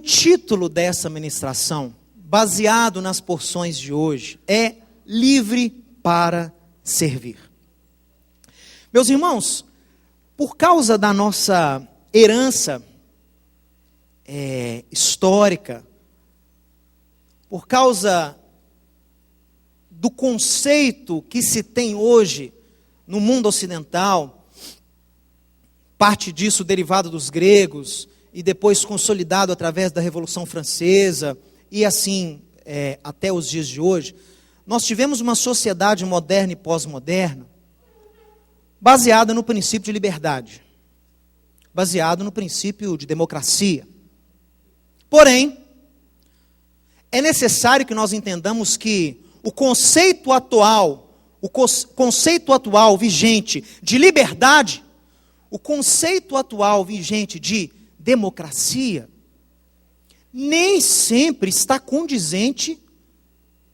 título dessa ministração, baseado nas porções de hoje, é livre para servir. Meus irmãos, por causa da nossa herança histórica, por causa do conceito que se tem hoje no mundo ocidental, parte disso derivado dos gregos e depois consolidado através da Revolução Francesa e assim até os dias de hoje, nós tivemos uma sociedade moderna e pós-moderna baseada no princípio de liberdade, baseado no princípio de democracia. Porém, é necessário que nós entendamos que o conceito atual vigente de liberdade, o conceito atual vigente de democracia, nem sempre está condizente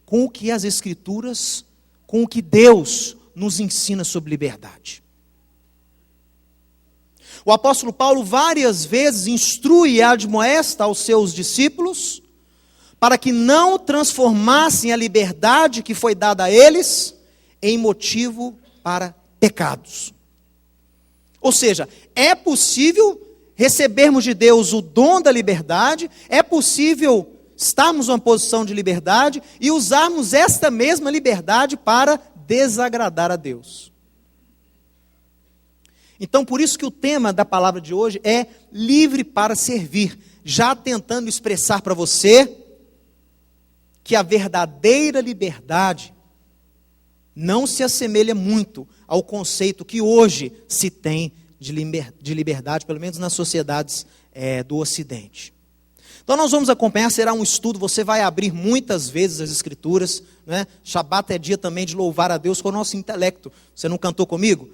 com o que as Escrituras, com o que Deus nos ensina sobre liberdade. O apóstolo Paulo várias vezes instrui e admoesta aos seus discípulos para que não transformassem a liberdade que foi dada a eles em motivo para pecados. Ou seja, é possível recebermos de Deus o dom da liberdade, é possível estarmos numa posição de liberdade e usarmos esta mesma liberdade para desagradar a Deus. Então, por isso que o tema da palavra de hoje é livre para servir, já tentando expressar para você que a verdadeira liberdade não se assemelha muito ao conceito que hoje se tem de liberdade, pelo menos nas sociedades do Ocidente. Então nós vamos acompanhar, será um estudo, você vai abrir muitas vezes as Escrituras, né? Shabat é dia também de louvar a Deus com o nosso intelecto. Você não cantou comigo?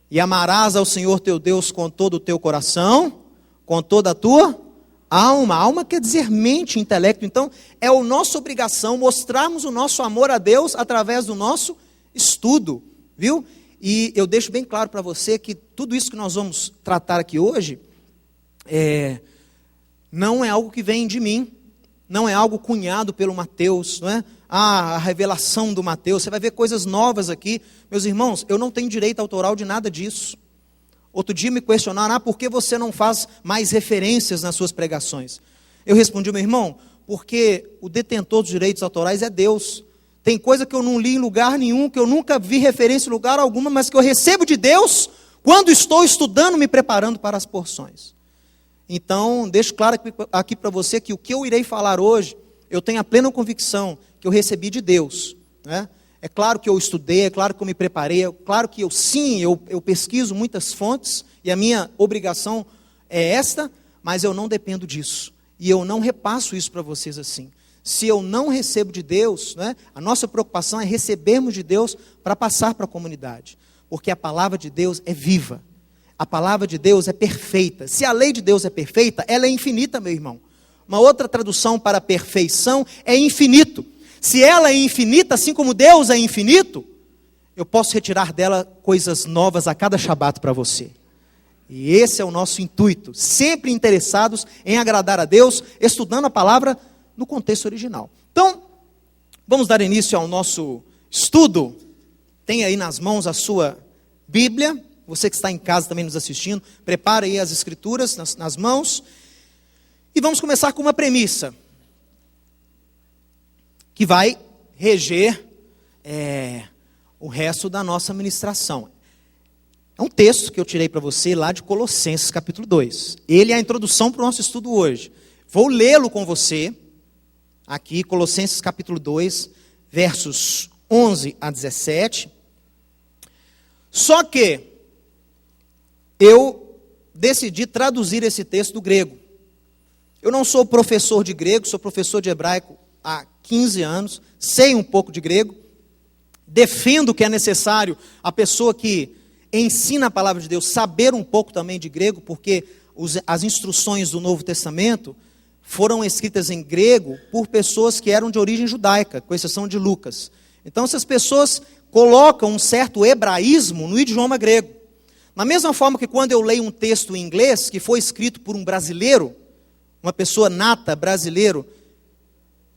E amarás ao Senhor teu Deus com todo o teu coração, com toda a tua alma. Alma quer dizer mente, intelecto. Então, é a nossa obrigação mostrarmos o nosso amor a Deus através do nosso estudo, viu? E eu deixo bem claro para você que tudo isso que nós vamos tratar aqui hoje, não é algo que vem de mim, não é algo cunhado pelo Mateus, não é? A revelação do Mateus, você vai ver coisas novas aqui. Meus irmãos, eu não tenho direito autoral de nada disso. Outro dia me questionaram, por que você não faz mais referências nas suas pregações? Eu respondi, meu irmão, porque o detentor dos direitos autorais é Deus. Tem coisa que eu não li em lugar nenhum, que eu nunca vi referência em lugar alguma, mas que eu recebo de Deus quando estou estudando, me preparando para as porções. Então, deixo claro aqui para você que o que eu irei falar hoje, eu tenho a plena convicção que eu recebi de Deus, né? É claro que eu estudei, é claro que eu me preparei, é claro que eu pesquiso muitas fontes, e a minha obrigação é esta, mas eu não dependo disso, e eu não repasso isso para vocês assim. Se eu não recebo de Deus, né, a nossa preocupação é recebermos de Deus para passar para a comunidade, porque a palavra de Deus é viva, a palavra de Deus é perfeita. Se a lei de Deus é perfeita, ela é infinita, meu irmão. Uma outra tradução para perfeição é infinito. Se ela é infinita, assim como Deus é infinito, eu posso retirar dela coisas novas a cada Shabat para você. E esse é o nosso intuito, sempre interessados em agradar a Deus, estudando a palavra no contexto original. Então, vamos dar início ao nosso estudo. Tem aí nas mãos a sua Bíblia, você que está em casa também nos assistindo, prepara aí as Escrituras nas mãos. E vamos começar com uma premissa que vai reger o resto da nossa ministração. É um texto que eu tirei para você lá de Colossenses capítulo 2. Ele é a introdução para o nosso estudo hoje. Vou lê-lo com você, aqui, Colossenses capítulo 2, versos 11 a 17. Só que eu decidi traduzir esse texto do grego. Eu não sou professor de grego, sou professor de hebraico há 15 anos, sei um pouco de grego, defendo que é necessário a pessoa que ensina a palavra de Deus saber um pouco também de grego, porque as instruções do Novo Testamento foram escritas em grego por pessoas que eram de origem judaica, com exceção de Lucas. Então essas pessoas colocam um certo hebraísmo no idioma grego. Da mesma forma que quando eu leio um texto em inglês, que foi escrito por um brasileiro, uma pessoa nata, brasileiro,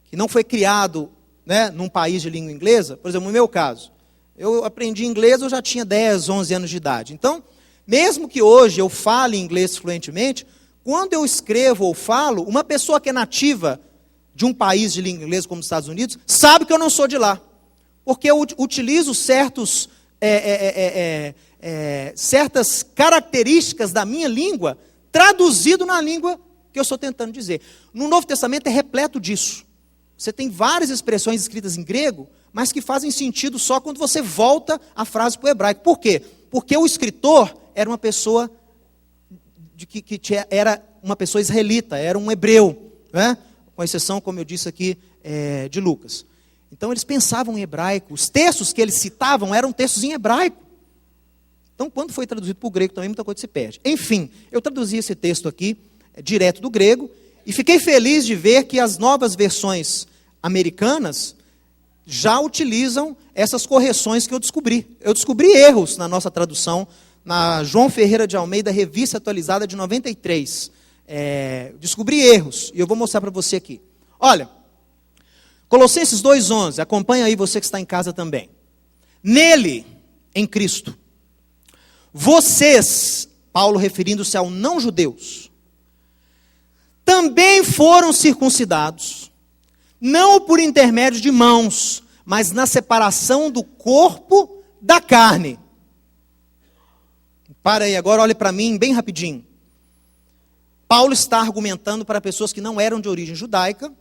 que não foi criado, né, num país de língua inglesa, por exemplo, no meu caso, eu aprendi inglês, eu já tinha 10, 11 anos de idade. Então, mesmo que hoje eu fale inglês fluentemente, quando eu escrevo ou falo, uma pessoa que é nativa de um país de língua inglesa como os Estados Unidos, sabe que eu não sou de lá. Porque eu utilizo certas características da minha língua, traduzido na língua que eu estou tentando dizer. No Novo Testamento é repleto disso. Você tem várias expressões escritas em grego, mas que fazem sentido só quando você volta a frase para o hebraico. Por quê? Porque o escritor era uma pessoa era uma pessoa israelita, era um hebreu, né? Com exceção, como eu disse aqui, de Lucas. Então eles pensavam em hebraico, os textos que eles citavam eram textos em hebraico. Então quando foi traduzido para o grego também muita coisa se perde. Enfim, eu traduzi esse texto aqui, direto do grego, e fiquei feliz de ver que as novas versões americanas já utilizam essas correções que eu descobri. Eu descobri erros na nossa tradução, na João Ferreira de Almeida, revista atualizada de 93. Descobri erros, e eu vou mostrar para você aqui. Olha, Colossenses 2,11, acompanha aí você que está em casa também. Nele, em Cristo, vocês, Paulo referindo-se ao não-judeus, também foram circuncidados, não por intermédio de mãos, mas na separação do corpo da carne. Para aí agora, olhe para mim bem rapidinho. Paulo está argumentando para pessoas que não eram de origem judaica,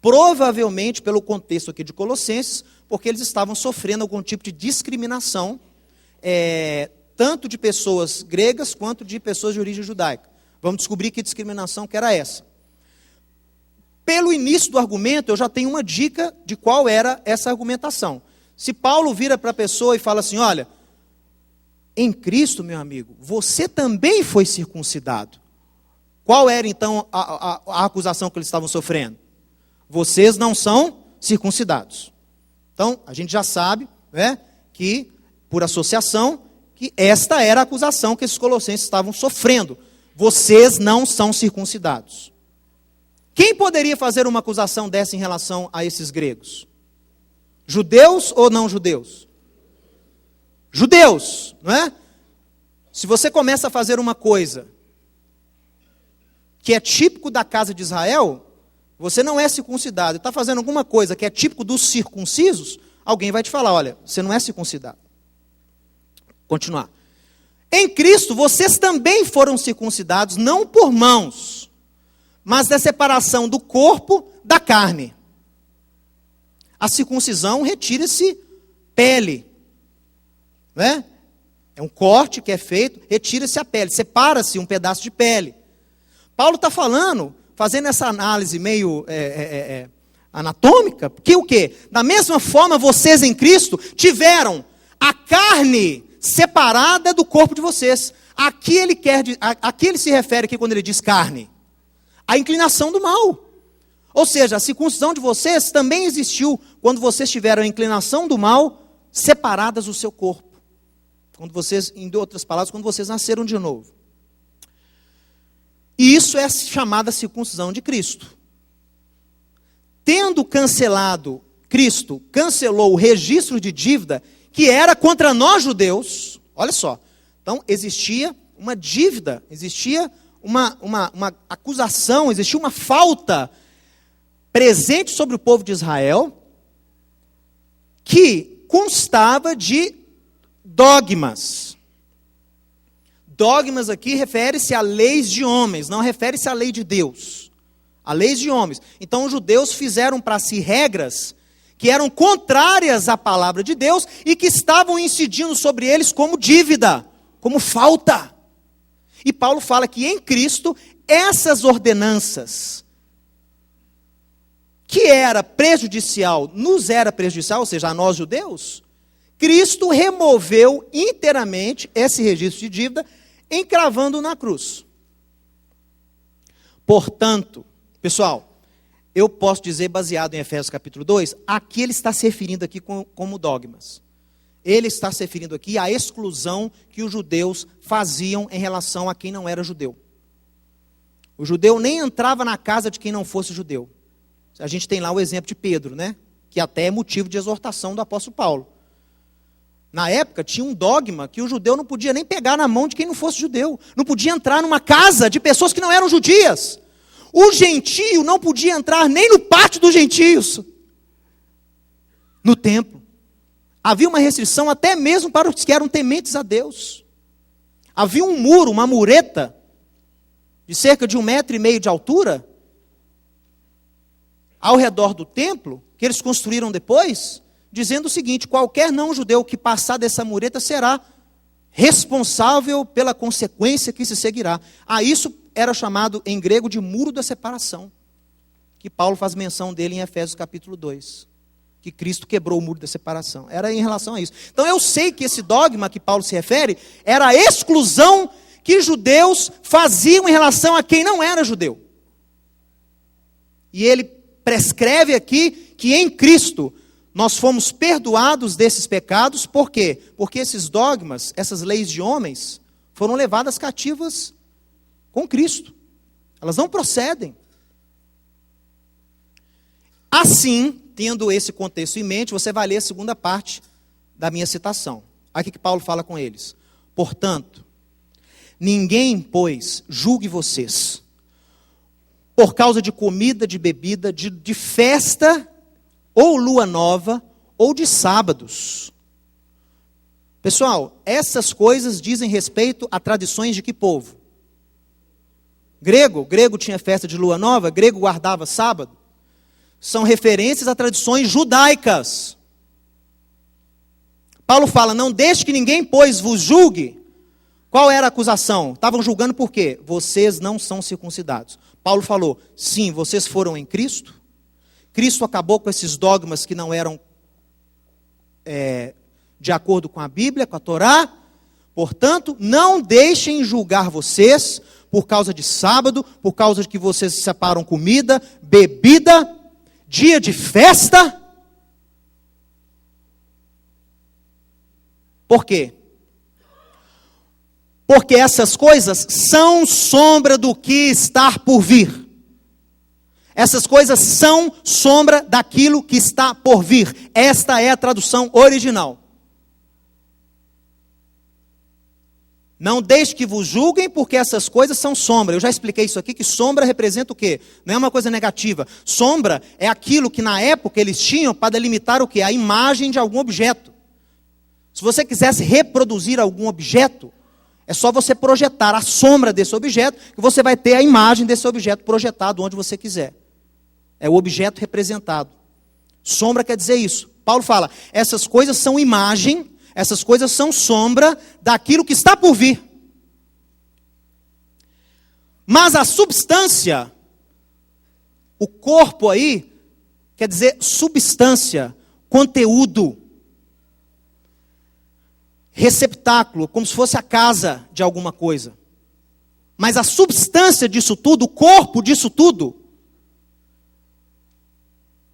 provavelmente pelo contexto aqui de Colossenses, porque eles estavam sofrendo algum tipo de discriminação, tanto de pessoas gregas quanto de pessoas de origem judaica. Vamos descobrir que discriminação que era essa. Pelo início do argumento, eu já tenho uma dica de qual era essa argumentação. Se Paulo vira para a pessoa e fala assim, olha, em Cristo, meu amigo, você também foi circuncidado. Qual era então a acusação que eles estavam sofrendo? Vocês não são circuncidados. Então, a gente já sabe, né, que, por associação, que esta era a acusação que esses colossenses estavam sofrendo. Vocês não são circuncidados. Quem poderia fazer uma acusação dessa em relação a esses gregos? Judeus ou não judeus? Judeus, não é? Se você começa a fazer uma coisa que é típico da casa de Israel, você não é circuncidado, está fazendo alguma coisa que é típico dos circuncisos, alguém vai te falar, olha, você não é circuncidado. Continuar. Em Cristo, vocês também foram circuncidados, não por mãos, mas da separação do corpo da carne. A circuncisão retira-se pele, né? É um corte que é feito, retira-se a pele, separa-se um pedaço de pele. Paulo está falando, fazendo essa análise meio anatômica, que o quê? Da mesma forma, vocês em Cristo tiveram a carne separada do corpo de vocês. Aqui ele se refere aqui quando ele diz carne. A inclinação do mal. Ou seja, a circuncisão de vocês também existiu quando vocês tiveram a inclinação do mal separadas do seu corpo. Quando vocês, em outras palavras, quando vocês nasceram de novo. E isso é chamada circuncisão de Cristo. Tendo cancelado, Cristo cancelou o registro de dívida que era contra nós judeus. Olha só. Então, existia uma dívida, existia uma acusação, existia uma falta presente sobre o povo de Israel que constava de dogmas. Dogmas aqui refere-se a leis de homens, não refere-se à lei de Deus. A leis de homens. Então os judeus fizeram para si regras que eram contrárias à palavra de Deus e que estavam incidindo sobre eles como dívida, como falta. E Paulo fala que em Cristo, essas ordenanças, que era prejudicial, nos era prejudicial, ou seja, a nós judeus, Cristo removeu inteiramente esse registro de dívida, encravando na cruz. Portanto, pessoal, eu posso dizer, baseado em Efésios capítulo 2, aqui ele está se referindo aqui como dogmas. Ele está se referindo aqui à exclusão que os judeus faziam em relação a quem não era judeu. O judeu nem entrava na casa de quem não fosse judeu. A gente tem lá o exemplo de Pedro, né? Que até é motivo de exortação do apóstolo Paulo. Na época tinha um dogma que o judeu não podia nem pegar na mão de quem não fosse judeu. Não podia entrar numa casa de pessoas que não eram judias. O gentio não podia entrar nem no pátio dos gentios. No templo. Havia uma restrição até mesmo para os que eram tementes a Deus. Havia um muro, uma mureta, de cerca de 1,5 metro de altura, ao redor do templo, que eles construíram depois, dizendo o seguinte: qualquer não-judeu que passar dessa mureta será responsável pela consequência que se seguirá. Isso era chamado em grego de muro da separação, que Paulo faz menção dele em Efésios capítulo 2, que Cristo quebrou o muro da separação. Era em relação a isso. Então eu sei que esse dogma que Paulo se refere era a exclusão que judeus faziam em relação a quem não era judeu. E ele prescreve aqui que em Cristo nós fomos perdoados desses pecados. Por quê? Porque esses dogmas, essas leis de homens, foram levadas cativas com Cristo. Elas não procedem. Assim, tendo esse contexto em mente, você vai ler a segunda parte da minha citação. Aqui que Paulo fala com eles. Portanto, ninguém, pois, julgue vocês por causa de comida, de bebida, de festa, ou lua nova, ou de sábados. Pessoal, essas coisas dizem respeito a tradições de que povo? Grego. Grego tinha festa de lua nova, grego guardava sábado. São referências a tradições judaicas. Paulo fala: não deixe que ninguém, pois, vos julgue. Qual era a acusação? Estavam julgando por quê? Vocês não são circuncidados. Paulo falou: sim, vocês foram em Cristo. Cristo acabou com esses dogmas que não eram de acordo com a Bíblia, com a Torá. Portanto, não deixem julgar vocês por causa de sábado, por causa de que vocês separam comida, bebida, dia de festa. Por quê? Porque essas coisas são sombra do que está por vir. Essas coisas são sombra daquilo que está por vir. Esta é a tradução original. Não deixe que vos julguem, porque essas coisas são sombra. Eu já expliquei isso aqui, que sombra representa o quê? Não é uma coisa negativa. Sombra é aquilo que na época eles tinham para delimitar o quê? A imagem de algum objeto. Se você quisesse reproduzir algum objeto, é só você projetar a sombra desse objeto, que você vai ter a imagem desse objeto projetado onde você quiser. É o objeto representado. Sombra quer dizer isso. Paulo fala: essas coisas são imagem, essas coisas são sombra daquilo que está por vir. Mas a substância, o corpo aí, quer dizer substância, conteúdo, receptáculo, como se fosse a casa de alguma coisa. Mas a substância disso tudo, o corpo disso tudo,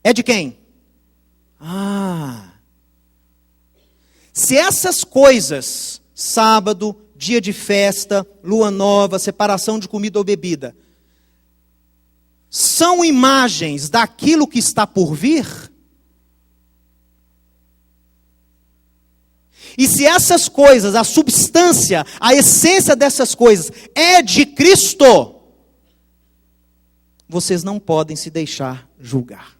é de quem? Se essas coisas, sábado, dia de festa, lua nova, separação de comida ou bebida, são imagens daquilo que está por vir, e se essas coisas, a substância, a essência dessas coisas é de Cristo, vocês não podem se deixar julgar.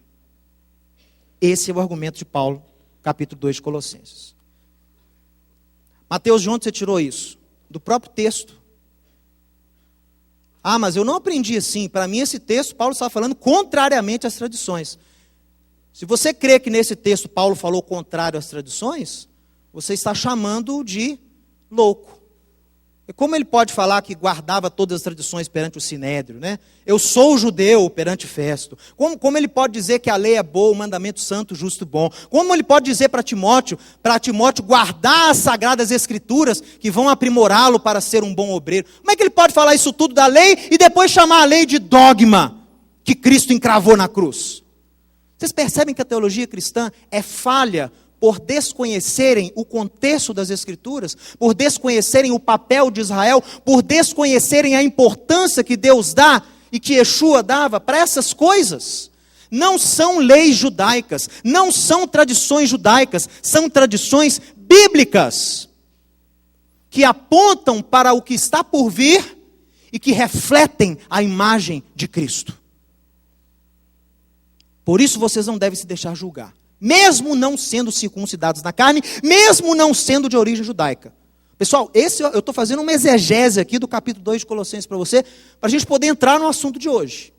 Esse é o argumento de Paulo, capítulo 2 de Colossenses. Mateus, de onde você tirou isso? Do próprio texto. Mas eu não aprendi assim. Para mim esse texto, Paulo está falando contrariamente às tradições. Se você crê que nesse texto Paulo falou contrário às tradições, você está chamando de louco. E como ele pode falar que guardava todas as tradições perante o Sinédrio, né? Eu sou judeu perante Festo. Como ele pode dizer que a lei é boa, o mandamento santo, justo e bom? Como ele pode dizer para Timóteo guardar as sagradas escrituras que vão aprimorá-lo para ser um bom obreiro? Como é que ele pode falar isso tudo da lei e depois chamar a lei de dogma que Cristo encravou na cruz? Vocês percebem que a teologia cristã é falha por desconhecerem o contexto das Escrituras, por desconhecerem o papel de Israel, por desconhecerem a importância que Deus dá e que Yeshua dava para essas coisas não são leis judaicas, não são tradições judaicas, são tradições bíblicas, que apontam para o que está por vir e que refletem a imagem de Cristo. Por isso vocês não devem se deixar julgar, mesmo não sendo circuncidados na carne, mesmo não sendo de origem judaica. Pessoal, eu estou fazendo uma exegese aqui do capítulo 2 de Colossenses para você, para a gente poder entrar no assunto de hoje.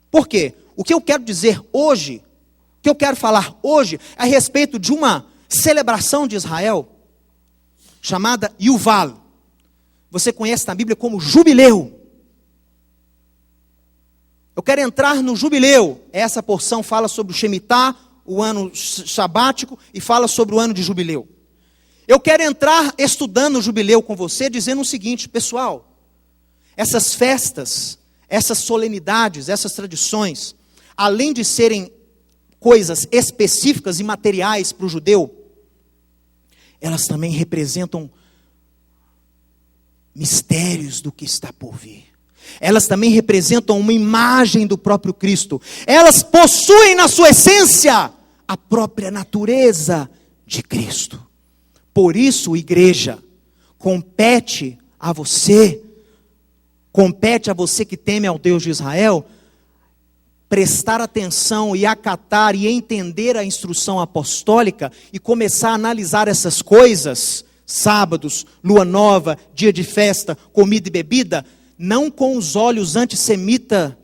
Por quê? O que eu quero dizer hoje, o que eu quero falar hoje, é a respeito de uma celebração de Israel, chamada Yuval. Você conhece na Bíblia como jubileu. Eu quero entrar no jubileu. Essa porção fala sobre o Shemitah, o ano sabático, e fala sobre o ano de jubileu. Eu quero entrar estudando o jubileu com você, dizendo o seguinte, pessoal, essas festas, essas solenidades, essas tradições, além de serem coisas específicas e materiais para o judeu, elas também representam mistérios do que está por vir. Elas também representam uma imagem do próprio Cristo. Elas possuem na sua essência a própria natureza de Cristo. Por isso, igreja, compete a você que teme ao Deus de Israel, prestar atenção e acatar e entender a instrução apostólica e começar a analisar essas coisas, sábados, lua nova, dia de festa, comida e bebida, não com os olhos antissemitas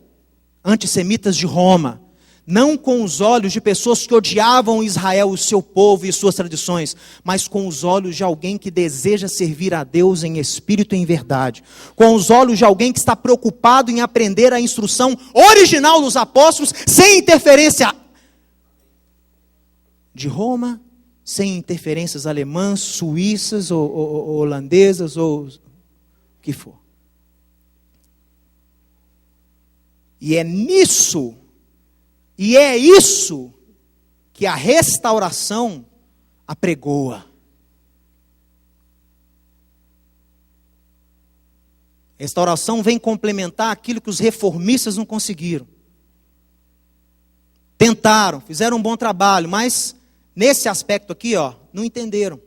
de Roma, não com os olhos de pessoas que odiavam Israel, o seu povo e suas tradições, mas com os olhos de alguém que deseja servir a Deus em espírito e em verdade, com os olhos de alguém que está preocupado em aprender a instrução original dos apóstolos, sem interferência de Roma, sem interferências alemãs, suíças, ou holandesas, ou o que for. E é isso que a restauração apregoa. Restauração vem complementar aquilo que os reformistas não conseguiram. Tentaram, fizeram um bom trabalho, mas nesse aspecto aqui, não entenderam.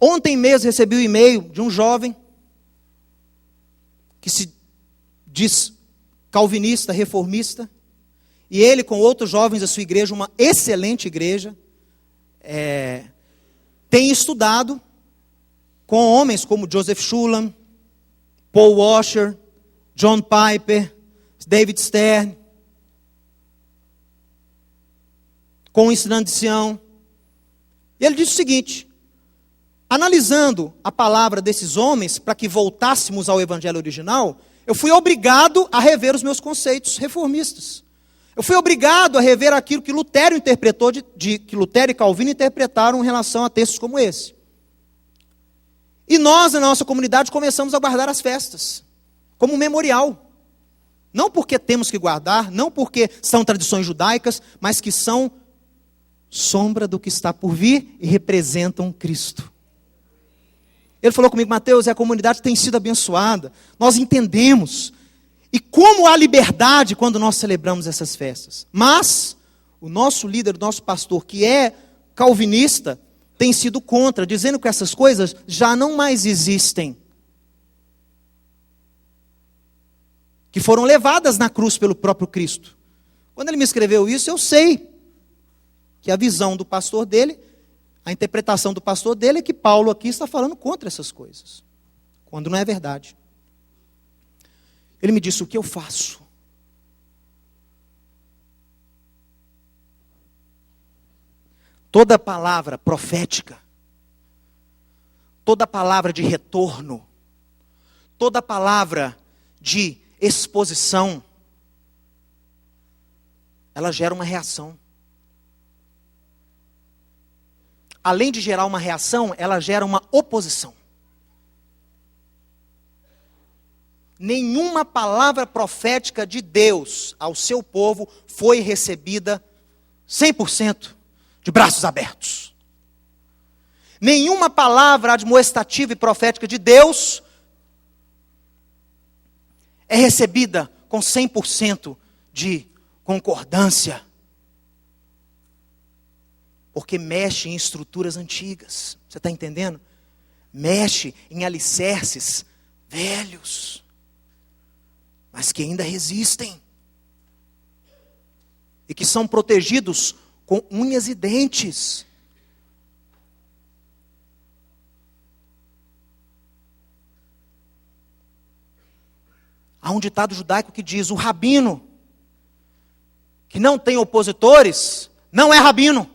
Ontem mesmo recebi um e-mail de um jovem que se diz calvinista, reformista, e ele com outros jovens da sua igreja, uma excelente igreja, tem estudado com homens como Joseph Shulam, Paul Washer, John Piper, David Stern, com o ensinando de Sião. E ele disse o seguinte: analisando a palavra desses homens, para que voltássemos ao evangelho original, eu fui obrigado a rever os meus conceitos reformistas. Eu fui obrigado a rever aquilo que Lutero interpretou, que Lutero e Calvino interpretaram em relação a textos como esse. E nós, na nossa comunidade, começamos a guardar as festas, como um memorial. Não porque temos que guardar, não porque são tradições judaicas, mas que são sombra do que está por vir e representam Cristo. Ele falou comigo: Mateus, a comunidade tem sido abençoada, nós entendemos. E como há liberdade quando nós celebramos essas festas. Mas o nosso líder, o nosso pastor, que é calvinista, tem sido contra, dizendo que essas coisas já não mais existem. Que foram levadas na cruz pelo próprio Cristo. Quando ele me escreveu isso, eu sei que a visão do pastor dele, a interpretação do pastor dele é que Paulo aqui está falando contra essas coisas, quando não é verdade. Ele me disse: o que eu faço? Toda palavra profética, toda palavra de retorno, toda palavra de exposição, ela gera uma reação. Além de gerar uma reação, ela gera uma oposição. Nenhuma palavra profética de Deus ao seu povo foi recebida 100% de braços abertos. Nenhuma palavra admoestativa e profética de Deus é recebida com 100% de concordância. Porque mexe em estruturas antigas. Você está entendendo? Mexe em alicerces velhos, mas que ainda resistem. E que são protegidos com unhas e dentes. Há um ditado judaico que diz: o rabino que não tem opositores não é rabino.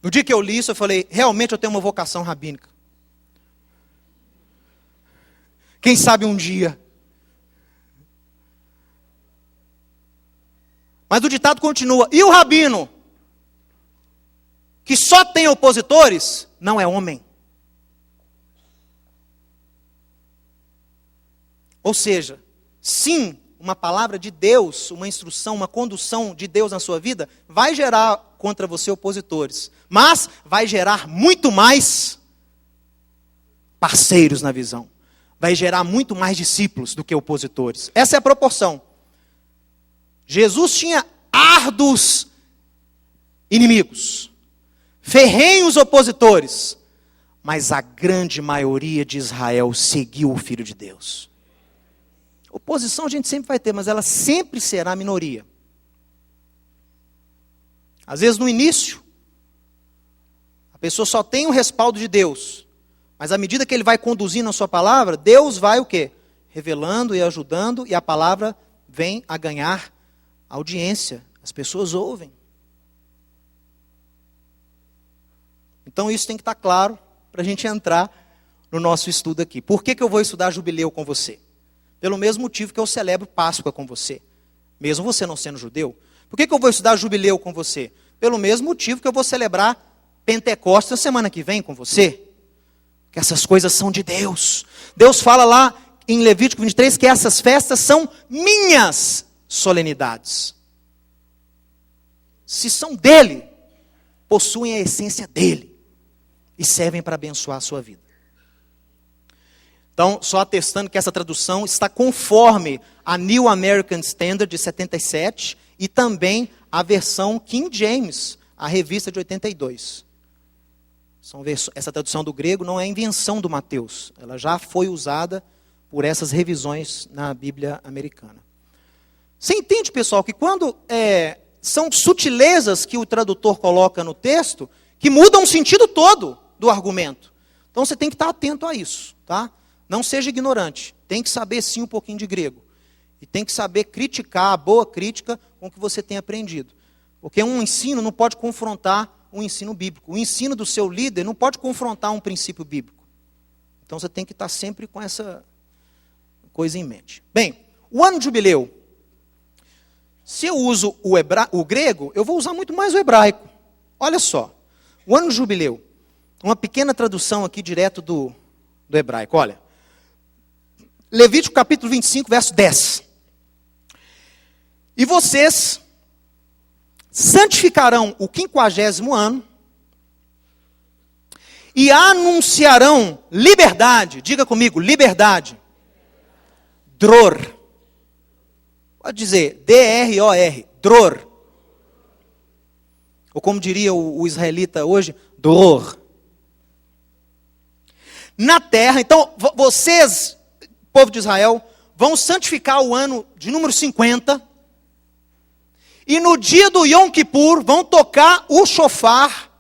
No dia que eu li isso, eu falei: realmente eu tenho uma vocação rabínica. Quem sabe um dia. Mas o ditado continua: e o rabino que só tem opositores não é homem. Ou seja, sim, uma palavra de Deus, uma instrução, uma condução de Deus na sua vida, vai gerar contra você opositores. Mas vai gerar muito mais parceiros na visão. Vai gerar muito mais discípulos do que opositores. Essa é a proporção. Jesus tinha árduos inimigos, ferrenhos opositores, mas a grande maioria de Israel seguiu o Filho de Deus. Oposição a gente sempre vai ter, mas ela sempre será a minoria. Às vezes no início, a pessoa só tem o respaldo de Deus, mas à medida que ele vai conduzindo a sua palavra, Deus vai o quê? Revelando e ajudando, e a palavra vem a ganhar audiência. As pessoas ouvem. Então isso tem que estar claro para a gente entrar no nosso estudo aqui. Por que eu vou estudar jubileu com você? Pelo mesmo motivo que eu celebro Páscoa com você, mesmo você não sendo judeu. Por que eu vou estudar jubileu com você? Pelo mesmo motivo que eu vou celebrar Pentecostes na semana que vem com você. Que essas coisas são de Deus. Deus fala lá em Levítico 23 que essas festas são minhas solenidades. Se são dele, possuem a essência dele e servem para abençoar a sua vida. Então, só atestando que essa tradução está conforme a New American Standard de 77 e também a versão King James, a revista de 82. Essa tradução do grego não é invenção do Mateus, ela já foi usada por essas revisões na Bíblia americana. Você entende, pessoal, que quando são sutilezas que o tradutor coloca no texto, que mudam o sentido todo do argumento. Então você tem que estar atento a isso, tá? Não seja ignorante, tem que saber sim um pouquinho de grego. E tem que saber criticar, a boa crítica com o que você tem aprendido. Porque um ensino não pode confrontar um ensino bíblico. O ensino do seu líder não pode confrontar um princípio bíblico. Então você tem que estar sempre com essa coisa em mente. Bem, o ano de jubileu. Se eu uso o grego, eu vou usar muito mais o hebraico. Olha só, o ano de jubileu. Uma pequena tradução aqui direto do hebraico. Olha, Levítico capítulo 25, verso 10. E vocês santificarão o 50º ano e anunciarão liberdade. Diga comigo, liberdade. Dror. Pode dizer, D-R-O-R, dror. Ou como diria o israelita hoje, dror. Na terra, então, vocês, povo de Israel, vão santificar o ano de número 50. E no dia do Yom Kippur, vão tocar o shofar,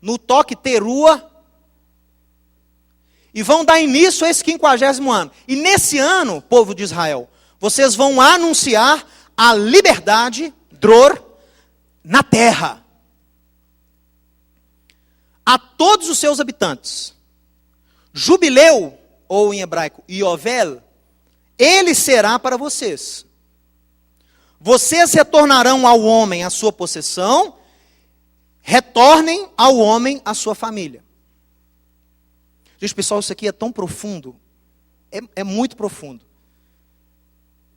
no toque terua, e vão dar início a esse 50º ano. E nesse ano, povo de Israel, vocês vão anunciar a liberdade, dror, na terra. A todos os seus habitantes. Jubileu, ou em hebraico, Yovel, ele será para vocês. Vocês retornarão ao homem a sua possessão, retornem ao homem a sua família. Gente, pessoal, isso aqui é tão profundo, é muito profundo.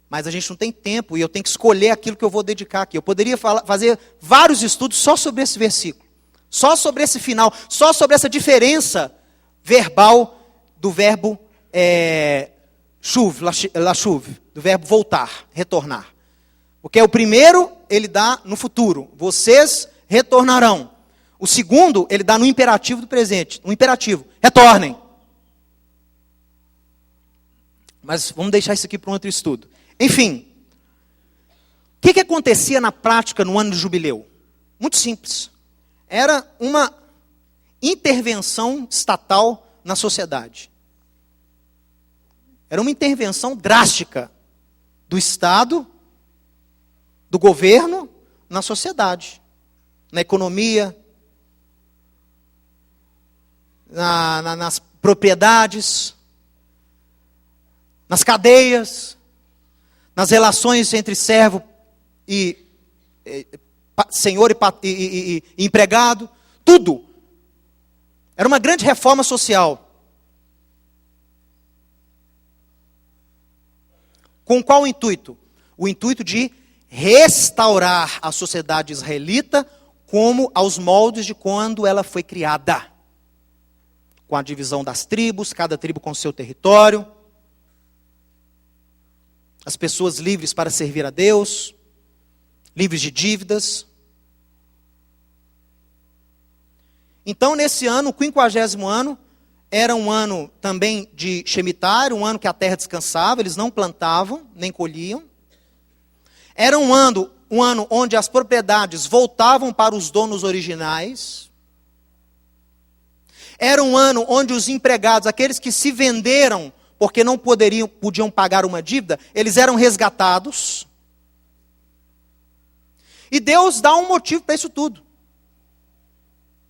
Mas a gente não tem tempo e eu tenho que escolher aquilo que eu vou dedicar aqui. Eu poderia fazer vários estudos só sobre esse versículo, Só sobre esse final, só sobre essa diferença verbal do verbo lashuv, do verbo voltar, retornar. Porque o primeiro, ele dá no futuro. Vocês retornarão. O segundo, ele dá no imperativo do presente. No imperativo, retornem. Mas vamos deixar isso aqui para um outro estudo. Enfim, o que acontecia na prática no ano do jubileu? Muito simples. Era uma intervenção estatal na sociedade. Era uma intervenção drástica do Estado, do governo, na sociedade, na economia, nas propriedades, nas cadeias, nas relações entre servo e senhor e empregado, tudo. Era uma grande reforma social. Com qual intuito? O intuito de restaurar a sociedade israelita como aos moldes de quando ela foi criada. Com a divisão das tribos, cada tribo com seu território. As pessoas livres para servir a Deus, livres de dívidas. Então, nesse ano, o 50º ano, era um ano também de Shemitah, um ano que a terra descansava, eles não plantavam, nem colhiam. Era um ano onde as propriedades voltavam para os donos originais. Era um ano onde os empregados, aqueles que se venderam porque não podiam pagar uma dívida, eles eram resgatados. E Deus dá um motivo para isso tudo.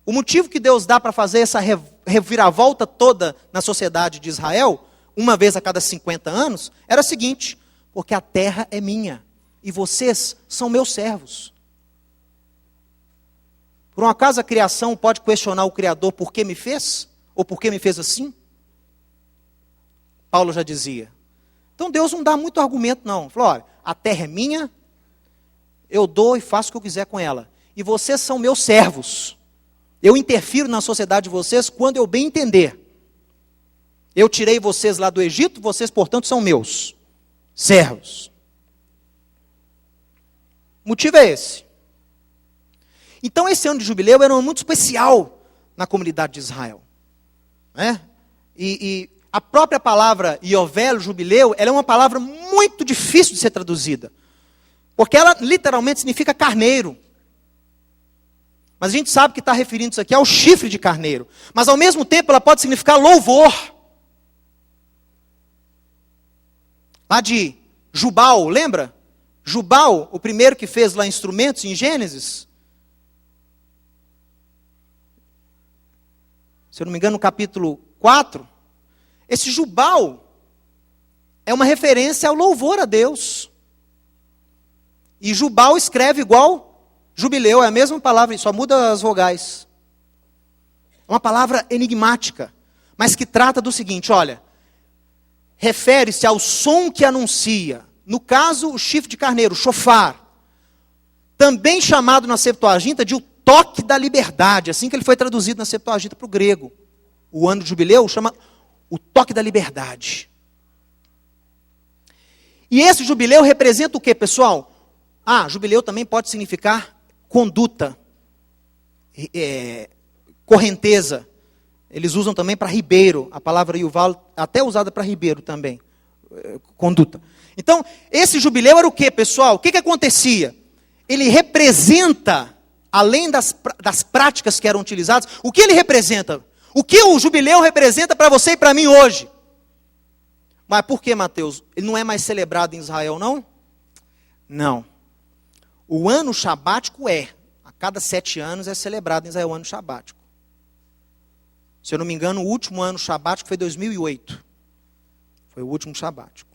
O motivo que Deus dá para fazer essa reviravolta toda na sociedade de Israel, uma vez a cada 50 anos, era o seguinte: porque a terra é minha, e vocês são meus servos. Por um acaso a criação pode questionar o Criador por que me fez? Ou por que me fez assim? Paulo já dizia. Então Deus não dá muito argumento não. Falou, olha, a terra é minha, eu dou e faço o que eu quiser com ela. E vocês são meus servos. Eu interfiro na sociedade de vocês quando eu bem entender. Eu tirei vocês lá do Egito, vocês, portanto, são meus servos. O motivo é esse. Então, esse ano de jubileu era um ano muito especial na comunidade de Israel. Né? E a própria palavra Yovel, jubileu, ela é uma palavra muito difícil de ser traduzida. Porque ela literalmente significa carneiro. Mas a gente sabe que está referindo isso aqui ao chifre de carneiro. Mas ao mesmo tempo ela pode significar louvor. Lá de Jubal, lembra? Jubal, o primeiro que fez lá instrumentos em Gênesis. Se eu não me engano, no capítulo 4. Esse Jubal é uma referência ao louvor a Deus. E Jubal escreve igual jubileu, é a mesma palavra, só muda as vogais. É uma palavra enigmática, mas que trata do seguinte, olha, refere-se ao som que anuncia, no caso o chifre de carneiro, shofar, também chamado na Septuaginta de o toque da liberdade, assim que ele foi traduzido na Septuaginta para o grego. O ano de jubileu chama o toque da liberdade. E esse jubileu representa o que, pessoal? Jubileu também pode significar conduta, correnteza. Eles usam também para ribeiro. A palavra Yuval até usada para ribeiro também. Conduta. Então, esse jubileu era o que, pessoal? O que acontecia? Ele representa, além das práticas que eram utilizadas, o que ele representa? O que o jubileu representa para você e para mim hoje? Mas por que, Mateus? Ele não é mais celebrado em Israel, não? Não. O ano sabático a cada 7 anos é celebrado em Israel o ano sabático. Se eu não me engano, o último ano sabático foi 2008. Foi o último sabático.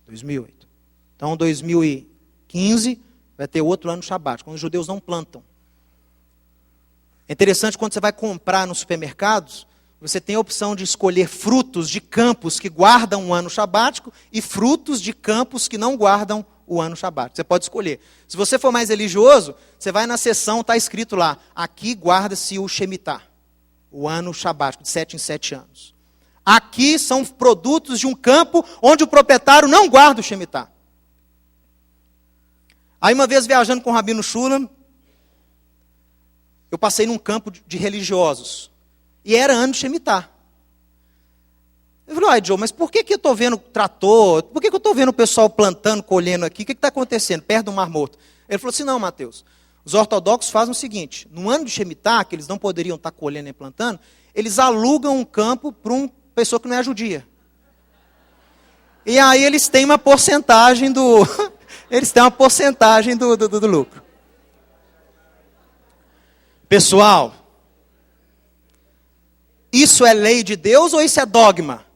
2008. Então, 2015 vai ter outro ano sabático, quando os judeus não plantam. É interessante quando você vai comprar nos supermercados, você tem a opção de escolher frutos de campos que guardam um ano sabático e frutos de campos que não guardam o ano sabático. Você pode escolher. Se você for mais religioso, você vai na seção, está escrito lá, aqui guarda-se o Shemitah, o ano sabático, de 7 em 7 anos. Aqui são produtos de um campo onde o proprietário não guarda o Shemitah. Aí uma vez viajando com o Rabino Shulam, eu passei num campo de religiosos. E era ano de Shemitah. Eu falei, Joe, mas por que eu estou vendo trator? Por que eu estou vendo o pessoal plantando, colhendo aqui? O que está acontecendo perto do Mar Morto? Ele falou assim, não, Mateus, os ortodoxos fazem o seguinte, no ano de Shemitah, que eles não poderiam estar colhendo nem plantando, eles alugam um campo para uma pessoa que não é judia. E aí eles têm uma porcentagem do lucro. Pessoal, isso é lei de Deus ou isso é dogma?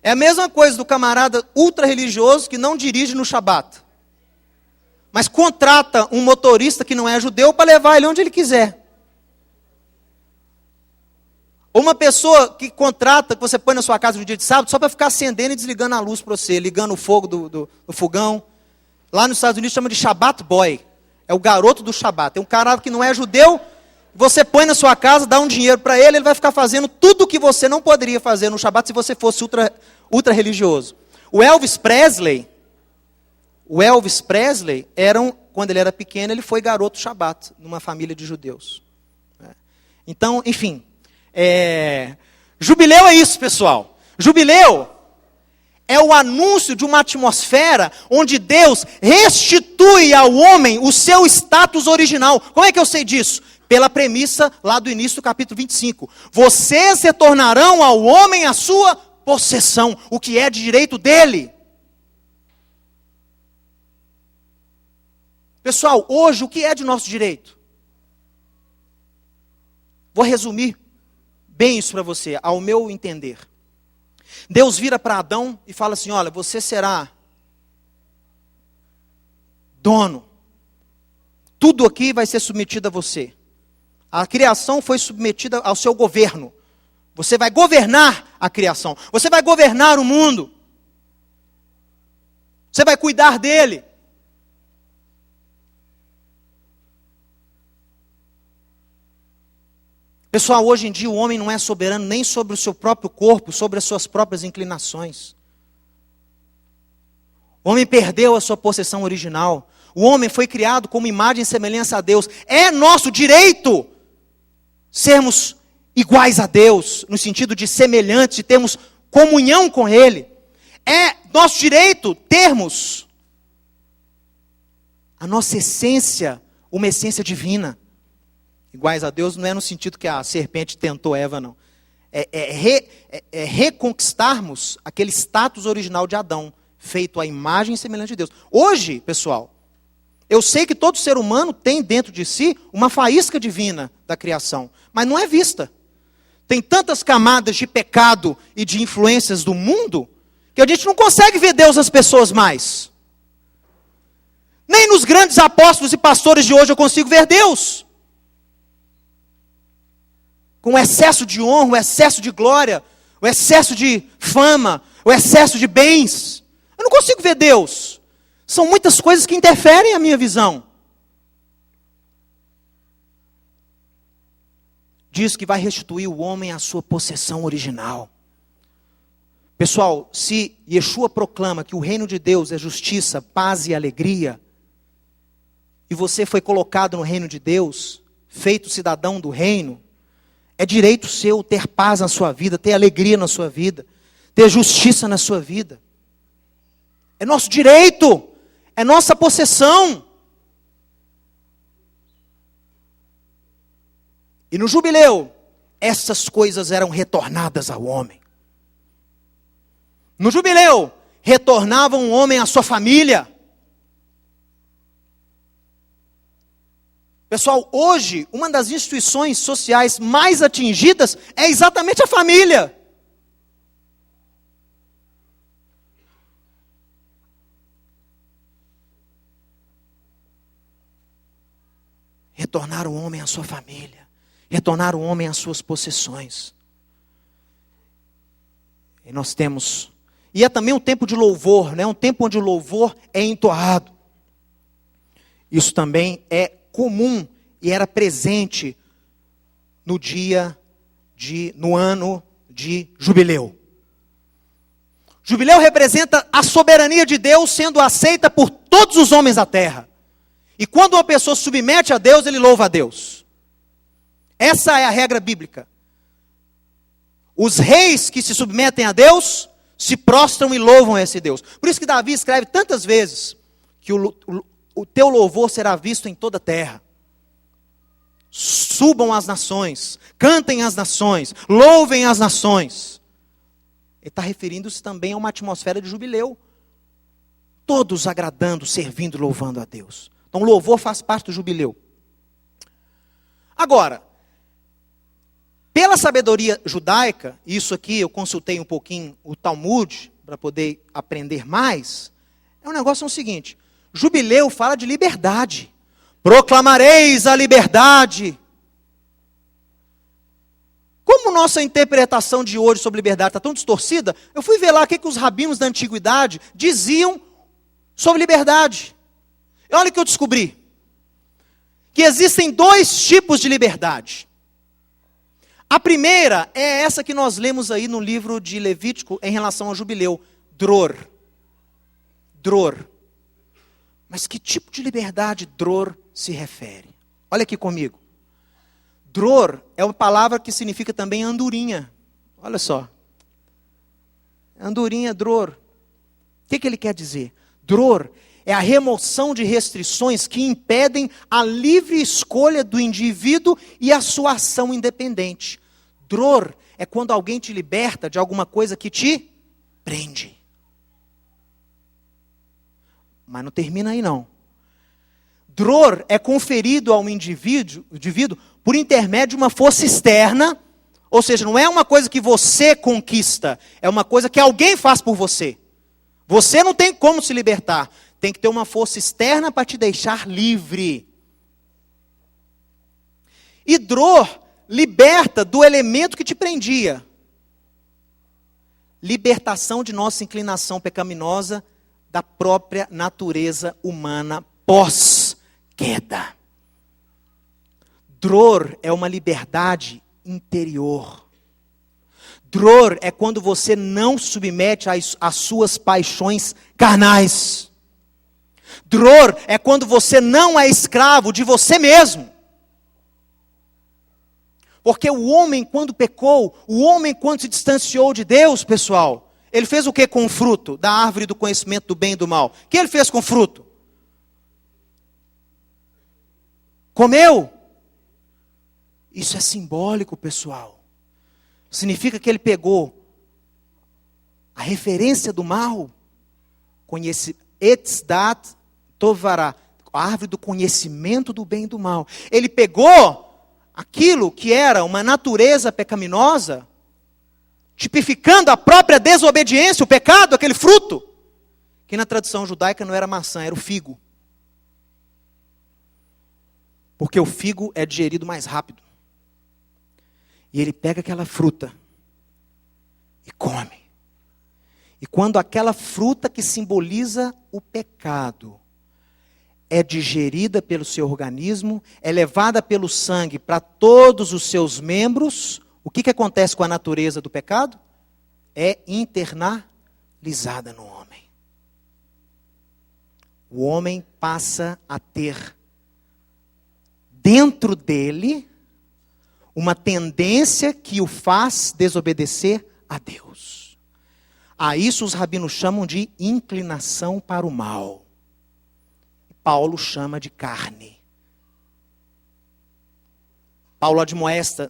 É a mesma coisa do camarada ultra-religioso que não dirige no Shabat, mas contrata um motorista que não é judeu para levar ele onde ele quiser. Ou uma pessoa que contrata, que você põe na sua casa no dia de sábado, só para ficar acendendo e desligando a luz para você, ligando o fogo do fogão. Lá nos Estados Unidos chama de Shabbat Boy. É o garoto do Shabat. É um cara que não é judeu, você põe na sua casa, dá um dinheiro para ele, ele vai ficar fazendo tudo o que você não poderia fazer no Shabat se você fosse ultra religioso. O Elvis Presley, quando ele era pequeno, ele foi garoto Shabat, numa família de judeus. Então, enfim, jubileu é isso, pessoal. Jubileu é o anúncio de uma atmosfera onde Deus restitui ao homem o seu status original. Como é que eu sei disso? Pela premissa lá do início do capítulo 25. Vocês retornarão ao homem a sua possessão, o que é de direito dele. Pessoal, hoje o que é de nosso direito? Vou resumir bem isso para você, ao meu entender. Deus vira para Adão e fala assim, olha, você será dono. Tudo aqui vai ser submetido a você. A criação foi submetida ao seu governo. Você vai governar a criação. Você vai governar o mundo. Você vai cuidar dele. Pessoal, hoje em dia o homem não é soberano nem sobre o seu próprio corpo, sobre as suas próprias inclinações. O homem perdeu a sua possessão original. O homem foi criado como imagem e semelhança a Deus. É nosso direito sermos iguais a Deus, no sentido de semelhantes, de termos comunhão com Ele. É nosso direito termos a nossa essência, uma essência divina. Iguais a Deus não é no sentido que a serpente tentou Eva, não. É reconquistarmos aquele status original de Adão, feito à imagem e semelhança de Deus. Hoje, pessoal, eu sei que todo ser humano tem dentro de si uma faísca divina da criação, mas não é vista. Tem tantas camadas de pecado e de influências do mundo, que a gente não consegue ver Deus nas pessoas mais. Nem nos grandes apóstolos e pastores de hoje eu consigo ver Deus. Com o excesso de honra, o excesso de glória, o excesso de fama, o excesso de bens. Eu não consigo ver Deus. São muitas coisas que interferem a minha visão. Diz que vai restituir o homem à sua possessão original. Pessoal, se Yeshua proclama que o reino de Deus é justiça, paz e alegria, e você foi colocado no reino de Deus, feito cidadão do reino, é direito seu ter paz na sua vida, ter alegria na sua vida, ter justiça na sua vida. É nosso direito, é nossa possessão. E no jubileu, essas coisas eram retornadas ao homem. No jubileu, retornava um homem à sua família. Pessoal, hoje, uma das instituições sociais mais atingidas é exatamente a família. Retornar o homem à sua família. Retornar o homem às suas possessões. E nós temos... E é também um tempo de louvor, né? Um tempo onde o louvor é entoado. Isso também é comum e era presente no ano de jubileu. Jubileu representa a soberania de Deus sendo aceita por todos os homens da terra. E quando uma pessoa se submete a Deus, ele louva a Deus. Essa é a regra bíblica. Os reis que se submetem a Deus, se prostram e louvam esse Deus. Por isso que Davi escreve tantas vezes que o teu louvor será visto em toda a terra. Subam as nações, cantem as nações, louvem as nações. Ele está referindo-se também a uma atmosfera de jubileu. Todos agradando, servindo, louvando a Deus. Então, louvor faz parte do jubileu. Agora, pela sabedoria judaica, isso aqui eu consultei um pouquinho o Talmud, para poder aprender mais, é um negócio o seguinte, jubileu fala de liberdade. Proclamareis a liberdade. Como nossa interpretação de hoje sobre liberdade está tão distorcida, eu fui ver lá o que os rabinos da antiguidade diziam sobre liberdade. E olha o que eu descobri. Que existem dois tipos de liberdade. A primeira é essa que nós lemos aí no livro de Levítico em relação ao jubileu. Dror. Dror. Mas que tipo de liberdade dror se refere? Olha aqui comigo. Dror é uma palavra que significa também andorinha. Olha só. Andorinha, dror. O que ele quer dizer? Dror é a remoção de restrições que impedem a livre escolha do indivíduo e a sua ação independente. Dror é quando alguém te liberta de alguma coisa que te prende. Mas não termina aí não. Dror é conferido ao indivíduo por intermédio de uma força externa, ou seja, não é uma coisa que você conquista, é uma coisa que alguém faz por você. Você não tem como se libertar, tem que ter uma força externa para te deixar livre. E dror liberta do elemento que te prendia. Libertação de nossa inclinação pecaminosa da própria natureza humana pós-queda. Dror é uma liberdade interior. Dror é quando você não submete às suas paixões carnais. Dror é quando você não é escravo de você mesmo. Porque o homem quando pecou, o homem quando se distanciou de Deus, pessoal, ele fez o que com o fruto da árvore do conhecimento do bem e do mal? O que ele fez com o fruto? Comeu. Isso é simbólico, pessoal. Significa que ele pegou a referência do mal, Etzdat Tovará, a árvore do conhecimento do bem e do mal. Ele pegou aquilo que era uma natureza pecaminosa, tipificando a própria desobediência, o pecado, aquele fruto, que na tradição judaica não era maçã, era o figo. Porque o figo é digerido mais rápido. E ele pega aquela fruta e come. E quando aquela fruta que simboliza o pecado é digerida pelo seu organismo, é levada pelo sangue para todos os seus membros, o que acontece com a natureza do pecado? É internalizada no homem. O homem passa a ter dentro dele uma tendência que o faz desobedecer a Deus. A isso os rabinos chamam de inclinação para o mal. Paulo chama de carne. Paulo admoesta,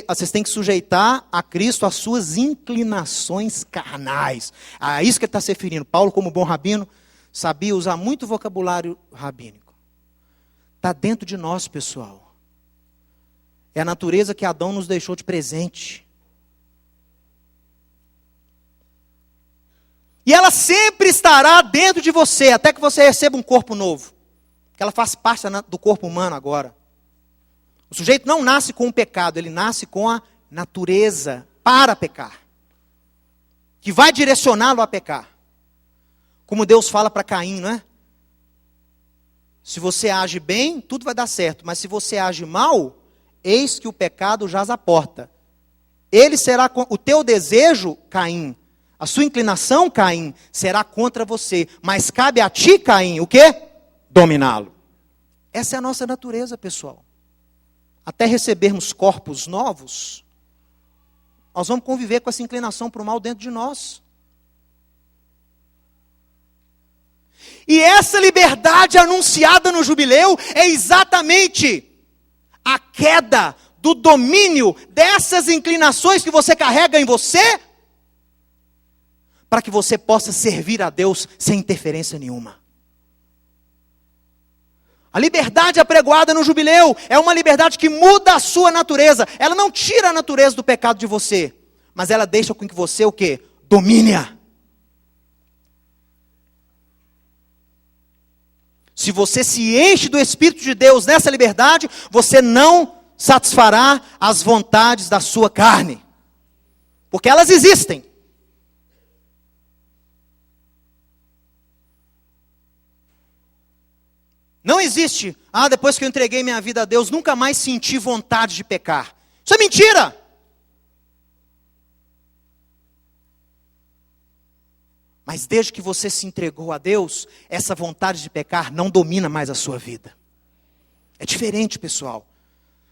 vocês têm que sujeitar a Cristo as suas inclinações carnais. A isso que ele está se referindo. Paulo, como bom rabino, sabia usar muito vocabulário rabínico. Está dentro de nós, pessoal. É a natureza que Adão nos deixou de presente. E ela sempre estará dentro de você, até que você receba um corpo novo. Que ela faz parte do corpo humano agora. O sujeito não nasce com o pecado, ele nasce com a natureza para pecar. que vai direcioná-lo a pecar. Como Deus fala para Caim, não é? Se você age bem, tudo vai dar certo. Mas se você age mal, eis que o pecado jaz à porta. Ele será, o teu desejo, Caim, a sua inclinação, Caim, será contra você. Mas cabe a ti, Caim, o quê? Dominá-lo. Essa é a nossa natureza, pessoal. Até recebermos corpos novos, nós vamos conviver com essa inclinação para o mal dentro de nós. E essa liberdade anunciada no jubileu é exatamente a queda do domínio dessas inclinações que você carrega em você, para que você possa servir a Deus sem interferência nenhuma. A liberdade apregoada no jubileu é uma liberdade que muda a sua natureza. Ela não tira a natureza do pecado de você, mas ela deixa com que você o quê? Domine-a. Se você se enche do Espírito de Deus nessa liberdade, você não satisfará as vontades da sua carne. Porque elas existem. Não existe, depois que eu entreguei minha vida a Deus, nunca mais senti vontade de pecar. Isso é mentira. Mas desde que você se entregou a Deus, essa vontade de pecar não domina mais a sua vida. É diferente, pessoal.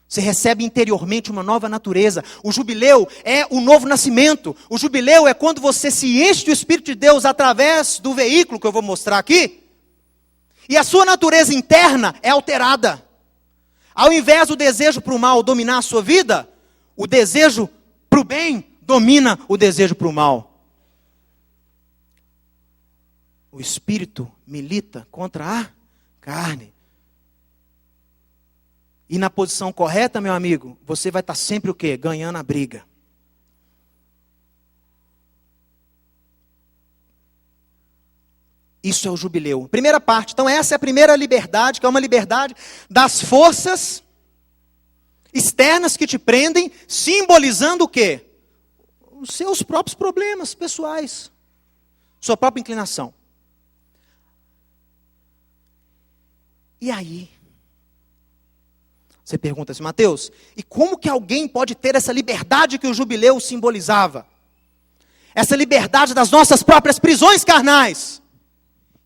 Você recebe interiormente uma nova natureza. O jubileu é o novo nascimento. O jubileu é quando você se enche do Espírito de Deus através do veículo que eu vou mostrar aqui. E a sua natureza interna é alterada. Ao invés do desejo para o mal dominar a sua vida, o desejo para o bem domina o desejo para o mal. O Espírito milita contra a carne. E na posição correta, meu amigo, você vai estar sempre o quê? Ganhando a briga. Isso é o jubileu. Primeira parte. Então essa é a primeira liberdade, que é uma liberdade das forças externas que te prendem, simbolizando o quê? Os seus próprios problemas pessoais. Sua própria inclinação. E aí? Você pergunta assim, Mateus, e como que alguém pode ter essa liberdade que o jubileu simbolizava? Essa liberdade das nossas próprias prisões carnais.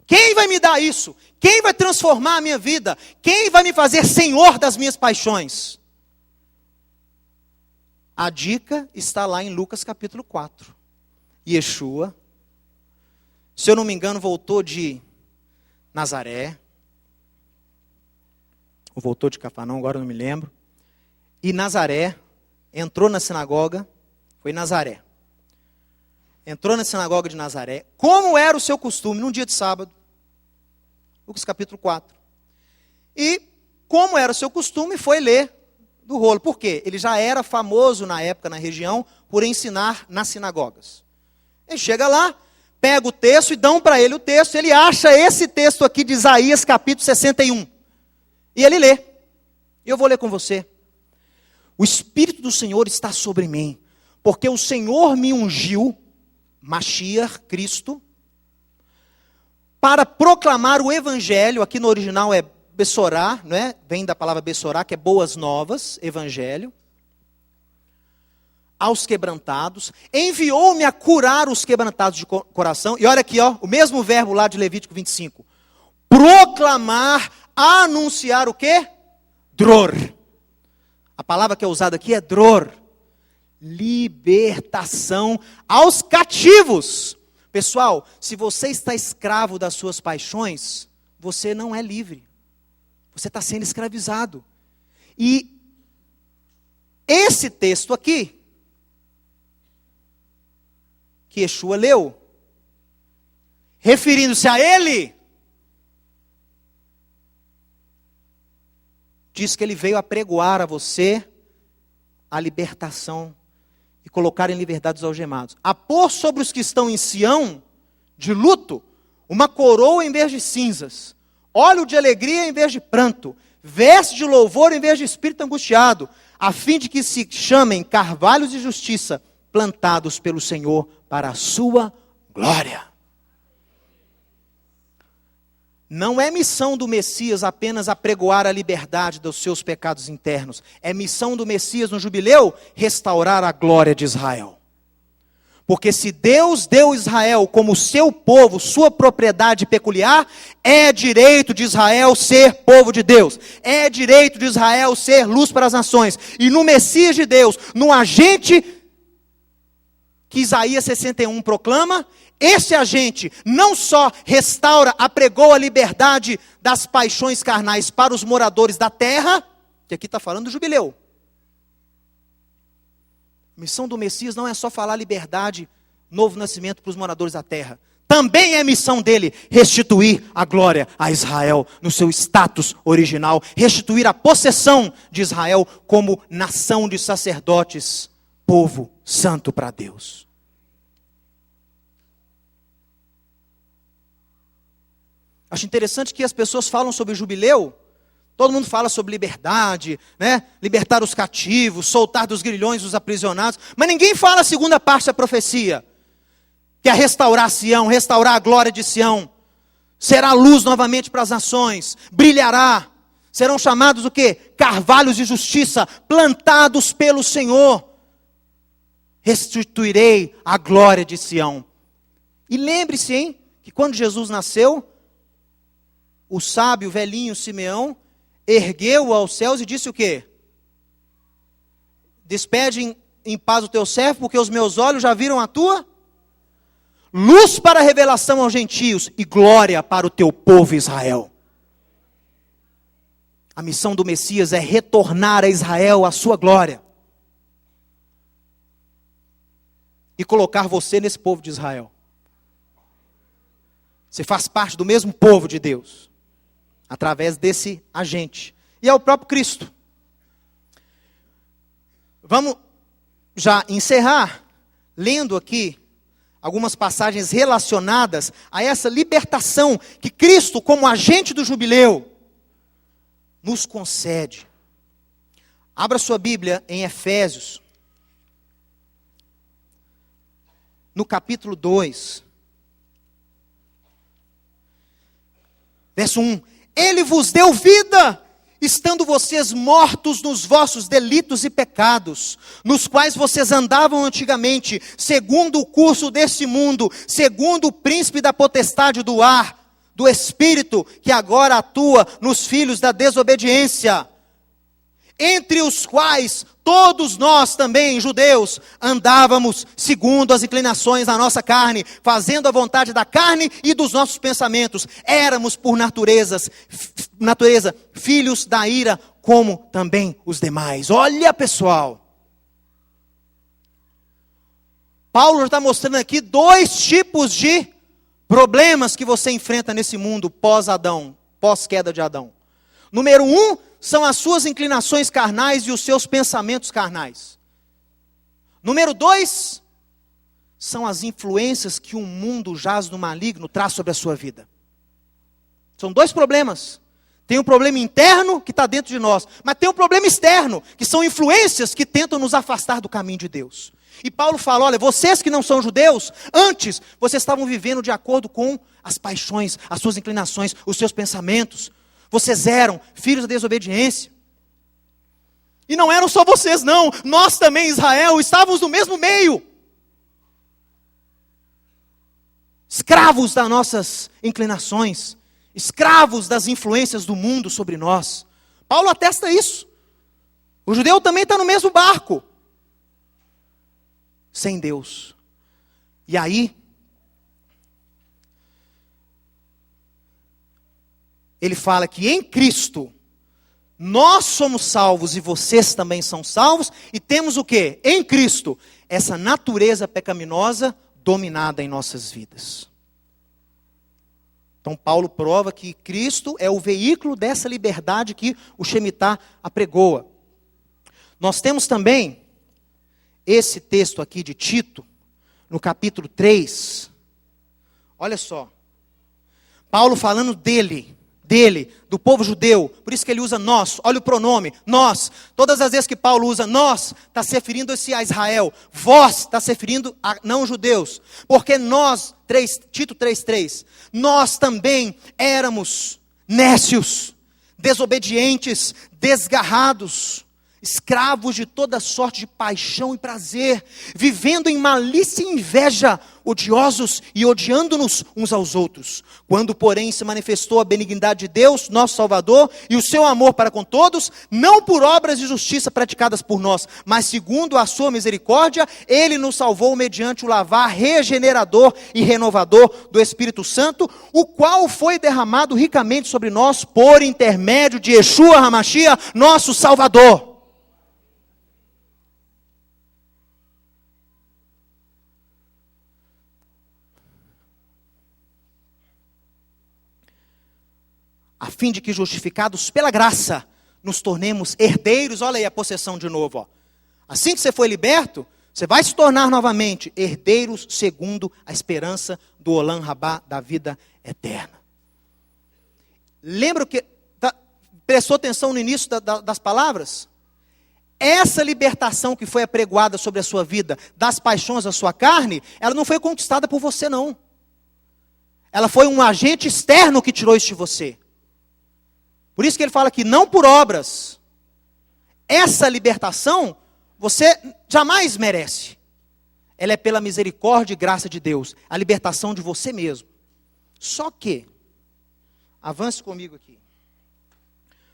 Quem vai me dar isso? Quem vai transformar a minha vida? Quem vai me fazer senhor das minhas paixões? A dica está lá em Lucas capítulo 4. Yeshua, se eu não me engano, voltou de Nazaré. Ou voltou de Cafarnaum, agora eu não me lembro. E Nazaré, entrou na sinagoga, foi em Nazaré. Entrou na sinagoga de Nazaré, como era o seu costume, num dia de sábado. Lucas capítulo 4. E, como era o seu costume, foi ler do rolo. Por quê? Ele já era famoso na época, na região, por ensinar nas sinagogas. Ele chega lá, pega o texto e dão para ele o texto. Ele acha esse texto aqui de Isaías capítulo 61. E ele lê. E eu vou ler com você. O Espírito do Senhor está sobre mim, porque o Senhor me ungiu, Mashiach, Cristo, para proclamar o Evangelho. Aqui no original é Bessorá, não é? Vem da palavra Bessorá, que é boas novas, Evangelho. Aos quebrantados. Enviou-me a curar os quebrantados de coração. E olha aqui, ó, o mesmo verbo lá de Levítico 25. Proclamar, anunciar o quê? Dror. A palavra que é usada aqui é dror. Libertação aos cativos. Pessoal, se você está escravo das suas paixões, você não é livre. Você está sendo escravizado. E esse texto aqui, que Yeshua leu, referindo-se a ele, diz que ele veio apregoar a você a libertação e colocar em liberdade os algemados. A pôr sobre os que estão em Sião, de luto, uma coroa em vez de cinzas, óleo de alegria em vez de pranto, veste de louvor em vez de espírito angustiado, a fim de que se chamem carvalhos de justiça, plantados pelo Senhor para a sua glória. Não é missão do Messias apenas apregoar a liberdade dos seus pecados internos. É missão do Messias no jubileu restaurar a glória de Israel. Porque se Deus deu Israel como seu povo, sua propriedade peculiar, é direito de Israel ser povo de Deus. É direito de Israel ser luz para as nações. E no Messias de Deus, no agente que Isaías 61 proclama, esse agente não só restaura, apregou a liberdade das paixões carnais para os moradores da terra, que aqui está falando do jubileu. A missão do Messias não é só falar liberdade, novo nascimento para os moradores da terra. Também é missão dele restituir a glória a Israel no seu status original, restituir a possessão de Israel como nação de sacerdotes, povo santo para Deus. Acho interessante que as pessoas falam sobre o jubileu, todo mundo fala sobre liberdade, né? Libertar os cativos, soltar dos grilhões os aprisionados, mas ninguém fala a segunda parte da profecia, que é restaurar Sião, restaurar a glória de Sião, será luz novamente para as nações, brilhará, serão chamados o quê? Carvalhos de justiça, plantados pelo Senhor, restituirei a glória de Sião. E lembre-se, hein, que quando Jesus nasceu, o sábio, velhinho Simeão, ergueu-o aos céus e disse o quê? Despede em paz o teu servo, porque os meus olhos já viram a tua luz para a revelação aos gentios e glória para o teu povo Israel. A missão do Messias é retornar a Israel a sua glória. E colocar você nesse povo de Israel. Você faz parte do mesmo povo de Deus. Através desse agente. E é o próprio Cristo. Vamos já encerrar lendo aqui algumas passagens relacionadas a essa libertação que Cristo, como agente do jubileu, nos concede. Abra sua Bíblia em Efésios, no capítulo 2, verso 1. Ele vos deu vida, estando vocês mortos nos vossos delitos e pecados, nos quais vocês andavam antigamente, segundo o curso deste mundo, segundo o príncipe da potestade do ar, do espírito, que agora atua nos filhos da desobediência, entre os quais todos nós também, judeus, andávamos segundo as inclinações da nossa carne, fazendo a vontade da carne e dos nossos pensamentos. Éramos por natureza, filhos da ira, como também os demais. Olha, pessoal. Paulo está mostrando aqui dois tipos de problemas que você enfrenta nesse mundo pós-Adão, pós-queda de Adão. Número 1, são as suas inclinações carnais e os seus pensamentos carnais. Número 2, são as influências que um mundo jaz no maligno traz sobre a sua vida. São dois problemas. Tem um problema interno que está dentro de nós, mas tem um problema externo, que são influências que tentam nos afastar do caminho de Deus. E Paulo fala, olha, vocês que não são judeus, antes vocês estavam vivendo de acordo com as paixões, as suas inclinações, os seus pensamentos. Vocês eram filhos da desobediência. E não eram só vocês, não. Nós também, Israel, estávamos no mesmo meio. Escravos das nossas inclinações. Escravos das influências do mundo sobre nós. Paulo atesta isso. O judeu também está no mesmo barco. Sem Deus. E aí, ele fala que em Cristo, nós somos salvos e vocês também são salvos. E temos o quê? Em Cristo, essa natureza pecaminosa dominada em nossas vidas. Então Paulo prova que Cristo é o veículo dessa liberdade que o Shemitah apregoa. Nós temos também esse texto aqui de Tito, no capítulo 3. Olha só. Paulo falando dele dele, do povo judeu. Por isso que ele usa nós. Olha o pronome, nós. Todas as vezes que Paulo usa nós, está se referindo-se a Israel. Vós está se referindo a não-judeus. Porque nós, Tito 3,3, nós também éramos nécios, desobedientes, desgarrados, escravos de toda sorte de paixão e prazer, vivendo em malícia e inveja, odiosos e odiando-nos uns aos outros. Quando, porém, se manifestou a benignidade de Deus, nosso Salvador, e o seu amor para com todos, não por obras de justiça praticadas por nós, mas segundo a sua misericórdia, ele nos salvou mediante o lavar regenerador e renovador do Espírito Santo, o qual foi derramado ricamente sobre nós por intermédio de Yeshua HaMashiach, nosso Salvador. A fim de que, justificados pela graça, nos tornemos herdeiros. Olha aí a possessão de novo. Ó. Assim que você foi liberto, você vai se tornar novamente herdeiros segundo a esperança do Olam Rabá, da vida eterna. Lembra que prestou atenção no início das palavras? Essa libertação que foi apregoada sobre a sua vida, das paixões da sua carne, ela não foi conquistada por você não. Ela foi um agente externo que tirou isso de você. Por isso que ele fala que não por obras. Essa libertação você jamais merece. Ela é pela misericórdia e graça de Deus. A libertação de você mesmo. Só que, avance comigo aqui.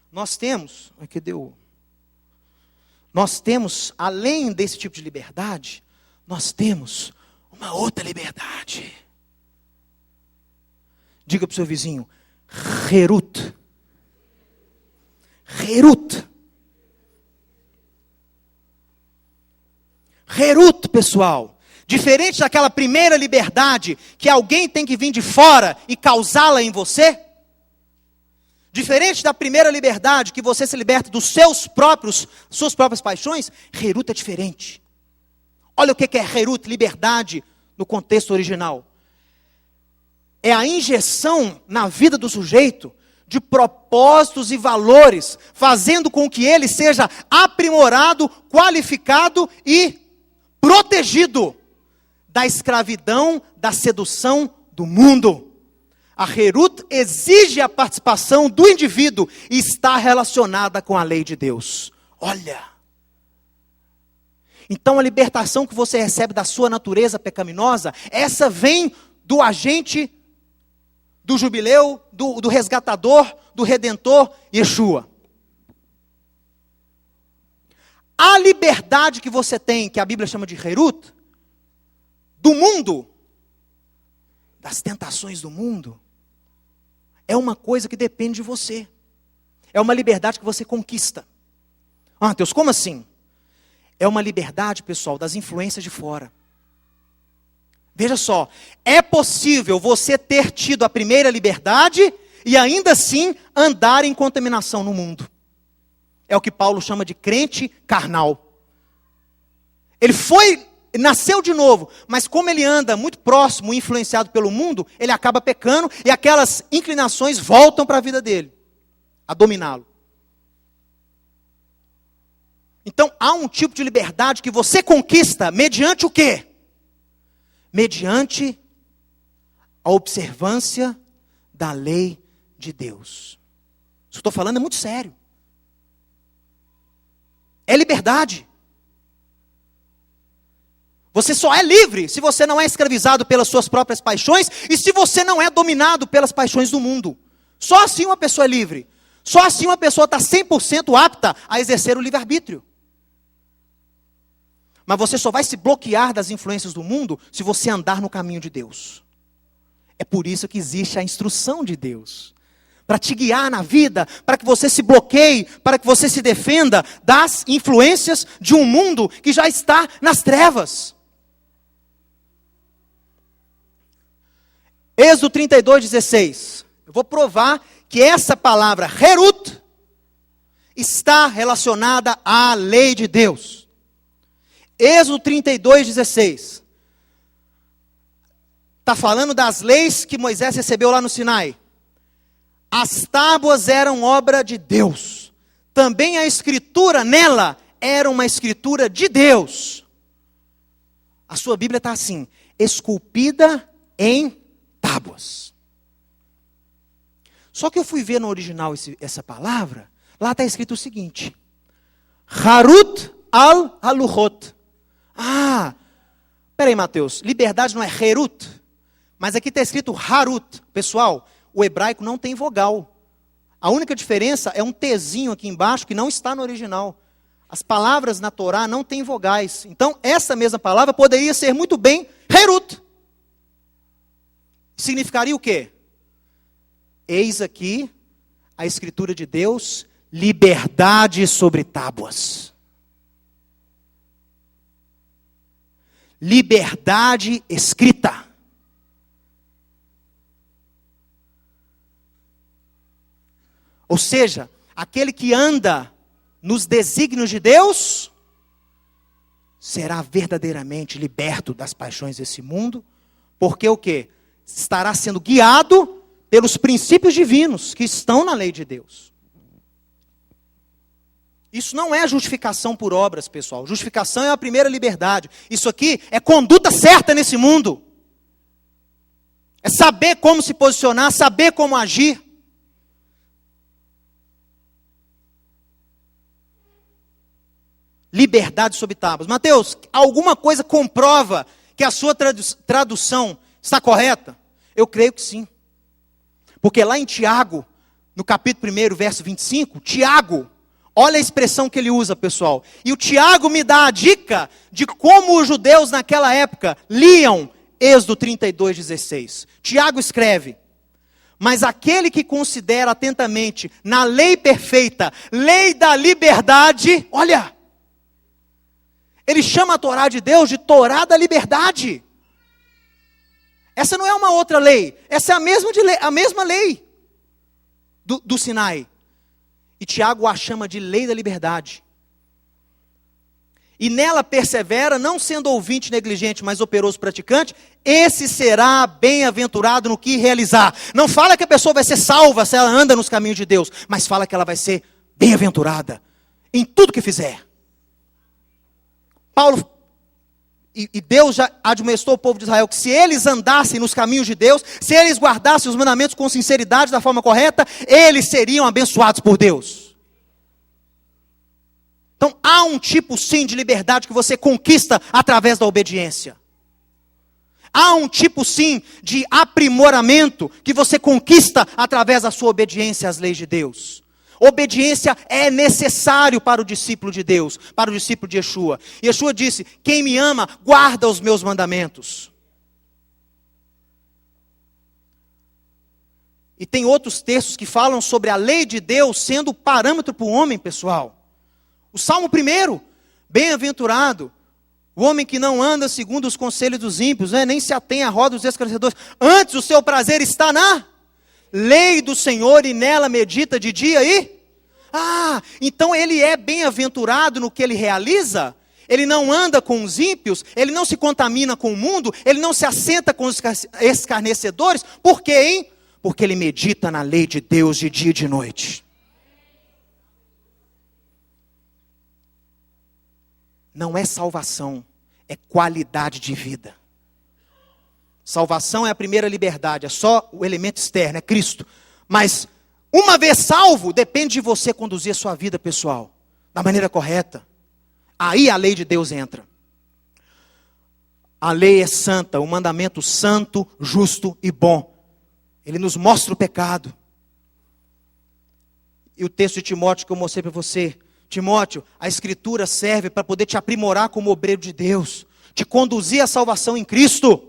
Nós temos, além desse tipo de liberdade, nós temos uma outra liberdade. Diga para o seu vizinho, Herut. Herut. Herut, pessoal. Diferente daquela primeira liberdade que alguém tem que vir de fora e causá-la em você. Diferente da primeira liberdade que você se liberta dos suas próprias paixões. Herut é diferente. Olha o que é Herut, liberdade, no contexto original. É a injeção na vida do sujeito de propósitos e valores, fazendo com que ele seja aprimorado, qualificado e protegido da escravidão, da sedução do mundo. A Herut exige a participação do indivíduo e está relacionada com a lei de Deus. Olha. Então a libertação que você recebe da sua natureza pecaminosa, essa vem do agente do jubileu, do resgatador, do redentor, Yeshua. A liberdade que você tem, que a Bíblia chama de Herut, do mundo, das tentações do mundo, é uma coisa que depende de você. É uma liberdade que você conquista. Ah, Deus, como assim? É uma liberdade, pessoal, das influências de fora. Veja só, é possível você ter tido a primeira liberdade e ainda assim andar em contaminação no mundo. É o que Paulo chama de crente carnal. Ele nasceu de novo, mas como ele anda muito próximo, influenciado pelo mundo, ele acaba pecando e aquelas inclinações voltam para a vida dele, a dominá-lo. Então há um tipo de liberdade que você conquista mediante o quê? Mediante a observância da lei de Deus. Isso que eu estou falando é muito sério. É liberdade. Você só é livre se você não é escravizado pelas suas próprias paixões e se você não é dominado pelas paixões do mundo. Só assim uma pessoa é livre. Só assim uma pessoa está 100% apta a exercer o livre-arbítrio. Mas você só vai se bloquear das influências do mundo se você andar no caminho de Deus. É por isso que existe a instrução de Deus. Para te guiar na vida, para que você se bloqueie, para que você se defenda das influências de um mundo que já está nas trevas. Êxodo 32:16. Eu vou provar que essa palavra Herut está relacionada à lei de Deus. Êxodo 32:16. Está falando das leis que Moisés recebeu lá no Sinai. As tábuas eram obra de Deus. Também a escritura nela era uma escritura de Deus. A sua Bíblia está assim, esculpida em tábuas. Só que eu fui ver no original essa palavra, lá está escrito o seguinte, Harut al-Haluchot. Peraí, Mateus, liberdade não é Herut, mas aqui está escrito Harut. Pessoal, o hebraico não tem vogal. A única diferença é um Tzinho aqui embaixo que não está no original. As palavras na Torá não têm vogais. Então, essa mesma palavra poderia ser muito bem Herut. Significaria o quê? Eis aqui a escritura de Deus, liberdade sobre tábuas. Liberdade escrita. Ou seja, aquele que anda nos desígnios de Deus, será verdadeiramente liberto das paixões desse mundo, porque o quê? Estará sendo guiado pelos princípios divinos que estão na lei de Deus. Isso não é justificação por obras, pessoal. Justificação é a primeira liberdade. Isso aqui é conduta certa nesse mundo. É saber como se posicionar, saber como agir. Liberdade sob tábuas. Mateus, alguma coisa comprova que a sua tradução está correta? Eu creio que sim. Porque lá em Tiago, no capítulo 1, verso 25, Tiago, olha a expressão que ele usa, pessoal. E o Tiago me dá a dica de como os judeus naquela época liam Êxodo 32:16. Tiago escreve, mas aquele que considera atentamente na lei perfeita, lei da liberdade, olha, ele chama a Torá de Deus de Torá da liberdade. Essa não é uma outra lei, essa é a mesma lei do Sinai. E Tiago a chama de lei da liberdade. E nela persevera, não sendo ouvinte negligente, mas operoso praticante, esse será bem-aventurado no que realizar. Não fala que a pessoa vai ser salva se ela anda nos caminhos de Deus, mas fala que ela vai ser bem-aventurada em tudo que fizer. Paulo e Deus já admoestou o povo de Israel que se eles andassem nos caminhos de Deus, se eles guardassem os mandamentos com sinceridade, da forma correta, eles seriam abençoados por Deus. Então há um tipo sim de liberdade que você conquista através da obediência. Há um tipo sim de aprimoramento que você conquista através da sua obediência às leis de Deus. Obediência é necessário para o discípulo de Deus, para o discípulo de Yeshua. Yeshua disse, quem me ama, guarda os meus mandamentos. E tem outros textos que falam sobre a lei de Deus sendo parâmetro para o homem, pessoal. O Salmo 1, bem-aventurado, o homem que não anda segundo os conselhos dos ímpios, nem se atém à roda dos escarnecedores. Antes o seu prazer está na lei do Senhor e nela medita de dia e... então ele é bem-aventurado no que ele realiza? Ele não anda com os ímpios? Ele não se contamina com o mundo? Ele não se assenta com os escarnecedores? Por quê, hein? Porque ele medita na lei de Deus de dia e de noite. Não é salvação, é qualidade de vida. Salvação é a primeira liberdade, é só o elemento externo, é Cristo. Mas, uma vez salvo, depende de você conduzir a sua vida pessoal, da maneira correta. Aí a lei de Deus entra. A lei é santa, o mandamento santo, justo e bom. Ele nos mostra o pecado. E o texto de Timóteo que eu mostrei para você. Timóteo, a escritura serve para poder te aprimorar como obreiro de Deus, te conduzir à salvação em Cristo.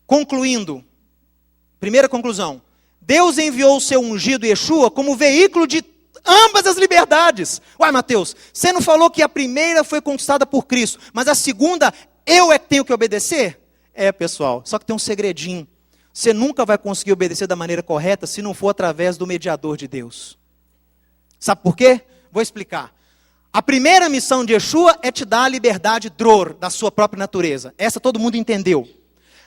Concluindo, primeira conclusão, Deus enviou o seu ungido Yeshua como veículo de ambas as liberdades. Uai, Mateus, você não falou que a primeira foi conquistada por Cristo, mas a segunda, eu é que tenho que obedecer? Pessoal, só que tem um segredinho. Você nunca vai conseguir obedecer da maneira correta se não for através do mediador de Deus. Sabe por quê? Vou explicar. A primeira missão de Yeshua é te dar a liberdade dror da sua própria natureza. Essa todo mundo entendeu.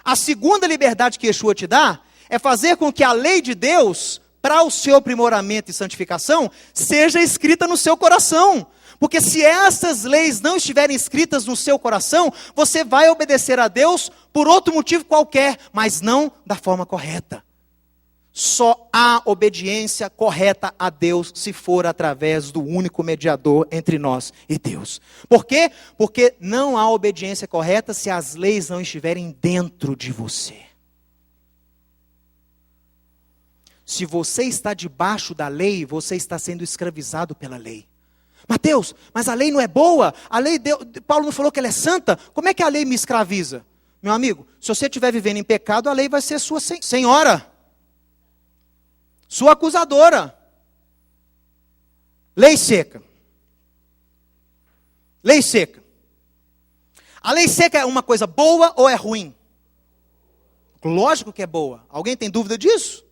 A segunda liberdade que Yeshua te dá é fazer com que a lei de Deus, para o seu aprimoramento e santificação, seja escrita no seu coração. Porque se essas leis não estiverem escritas no seu coração, você vai obedecer a Deus por outro motivo qualquer, mas não da forma correta. Só há obediência correta a Deus se for através do único mediador entre nós e Deus. Por quê? Porque não há obediência correta se as leis não estiverem dentro de você. Se você está debaixo da lei, você está sendo escravizado pela lei. Mateus, mas a lei não é boa? A lei Paulo não falou que ela é santa? Como é que a lei me escraviza? Meu amigo, se você estiver vivendo em pecado, a lei vai ser sua senhora, sua acusadora. Lei seca. Lei seca. A lei seca é uma coisa boa ou é ruim? Lógico que é boa. Alguém tem dúvida disso?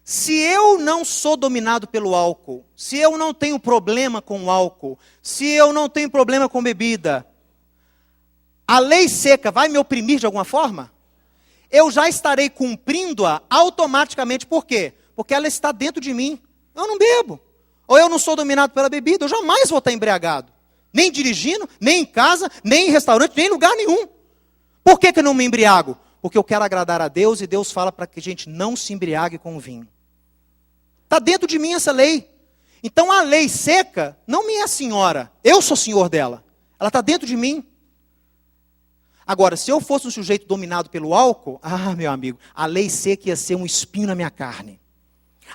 Se eu não sou dominado pelo álcool, se eu não tenho problema com o álcool, se eu não tenho problema com bebida, a lei seca vai me oprimir de alguma forma? Eu já estarei cumprindo-a automaticamente. Por quê? Porque ela está dentro de mim. Eu não bebo. Ou eu não sou dominado pela bebida, eu jamais vou estar embriagado. Nem dirigindo, nem em casa, nem em restaurante, nem em lugar nenhum. Por que eu não me embriago? Porque eu quero agradar a Deus e Deus fala para que a gente não se embriague com o vinho. Está dentro de mim essa lei. Então a lei seca não me é senhora. Eu sou senhor dela. Ela está dentro de mim. Agora, se eu fosse um sujeito dominado pelo álcool, meu amigo, a lei seca ia ser um espinho na minha carne.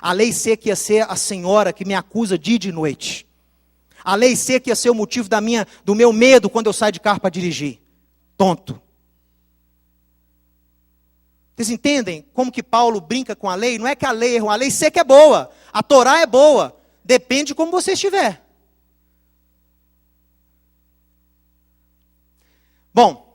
A lei seca ia ser a senhora que me acusa dia e de noite. A lei seca ia ser o motivo do meu medo quando eu saio de carro para dirigir. Tonto. Vocês entendem como que Paulo brinca com a lei? Não é que a lei é ruim, a lei seca é boa. A Torá é boa. Depende de como você estiver. Bom,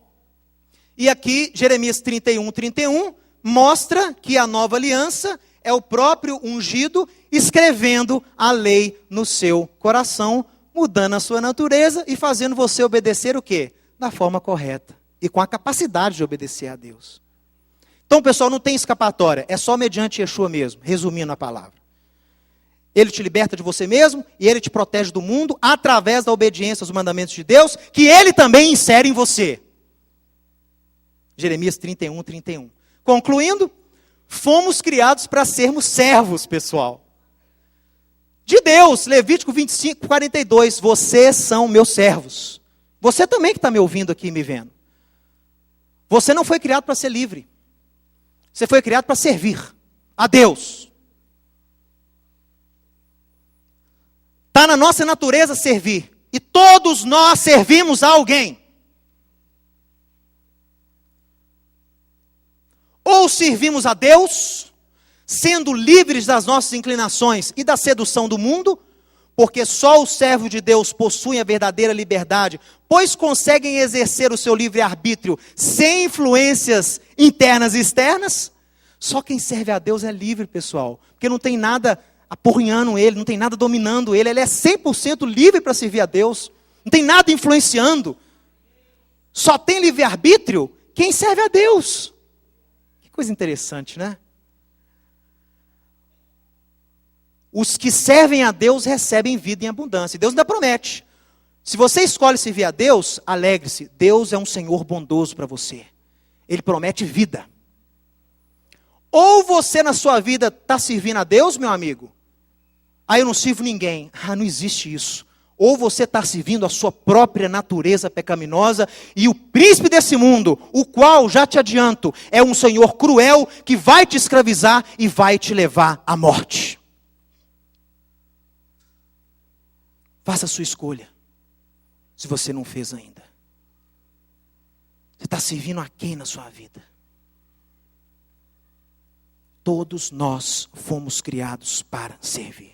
e aqui Jeremias 31 mostra que a nova aliança é o próprio ungido escrevendo a lei no seu coração, mudando a sua natureza e fazendo você obedecer o quê? Da forma correta e com a capacidade de obedecer a Deus. Então, pessoal, não tem escapatória, é só mediante Yeshua mesmo, resumindo a palavra. Ele te liberta de você mesmo e ele te protege do mundo através da obediência aos mandamentos de Deus, que ele também insere em você. Jeremias 31. Concluindo, fomos criados para sermos servos, pessoal. De Deus, Levítico 25:42, vocês são meus servos. Você também que está me ouvindo aqui e me vendo. Você não foi criado para ser livre. Você foi criado para servir a Deus. Está na nossa natureza servir. E todos nós servimos a alguém. Ou servimos a Deus, sendo livres das nossas inclinações e da sedução do mundo, porque só os servos de Deus possuem a verdadeira liberdade, pois conseguem exercer o seu livre-arbítrio sem influências internas e externas. Só quem serve a Deus é livre, pessoal, porque não tem nada apurrinhando ele, não tem nada dominando ele, ele é 100% livre para servir a Deus, não tem nada influenciando, só tem livre-arbítrio quem serve a Deus. Que coisa interessante, né? Os que servem a Deus recebem vida em abundância. Deus ainda promete. Se você escolhe servir a Deus, alegre-se. Deus é um Senhor bondoso para você. Ele promete vida. Ou você na sua vida está servindo a Deus, meu amigo. Eu não sirvo ninguém. Não existe isso. Ou você está servindo a sua própria natureza pecaminosa. E o príncipe desse mundo, o qual, já te adianto, é um Senhor cruel que vai te escravizar e vai te levar à morte. Faça a sua escolha, se você não fez ainda. Você está servindo a quem na sua vida? Todos nós fomos criados para servir.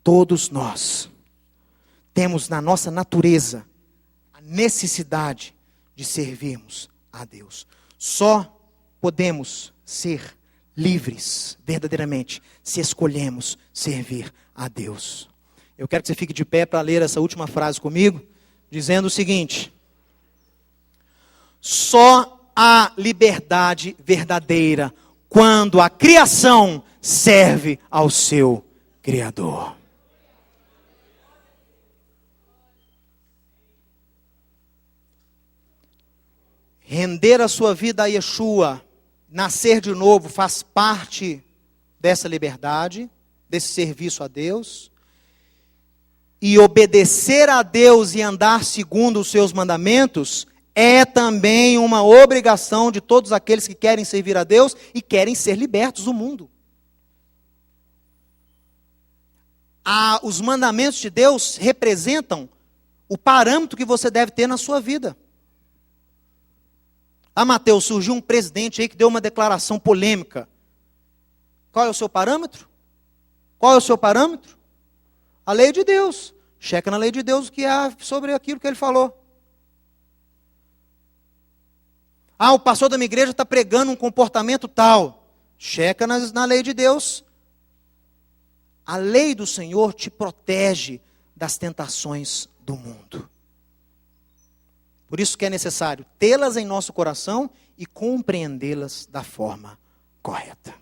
Todos nós temos na nossa natureza a necessidade de servirmos a Deus. Só podemos ser livres, verdadeiramente, se escolhemos servir a Deus. Eu quero que você fique de pé para ler essa última frase comigo, dizendo o seguinte: Só há liberdade verdadeira quando a criação serve ao seu Criador. Render a sua vida a Yeshua, nascer de novo, faz parte dessa liberdade, desse serviço a Deus. E obedecer a Deus e andar segundo os seus mandamentos é também uma obrigação de todos aqueles que querem servir a Deus e querem ser libertos do mundo. Os mandamentos de Deus representam o parâmetro que você deve ter na sua vida. Mateus, surgiu um presidente aí que deu uma declaração polêmica. Qual é o seu parâmetro? Qual é o seu parâmetro? A lei de Deus. Checa na lei de Deus o que há sobre aquilo que ele falou. O pastor da minha igreja está pregando um comportamento tal. Checa na lei de Deus. A lei do Senhor te protege das tentações do mundo. Por isso que é necessário tê-las em nosso coração e compreendê-las da forma correta.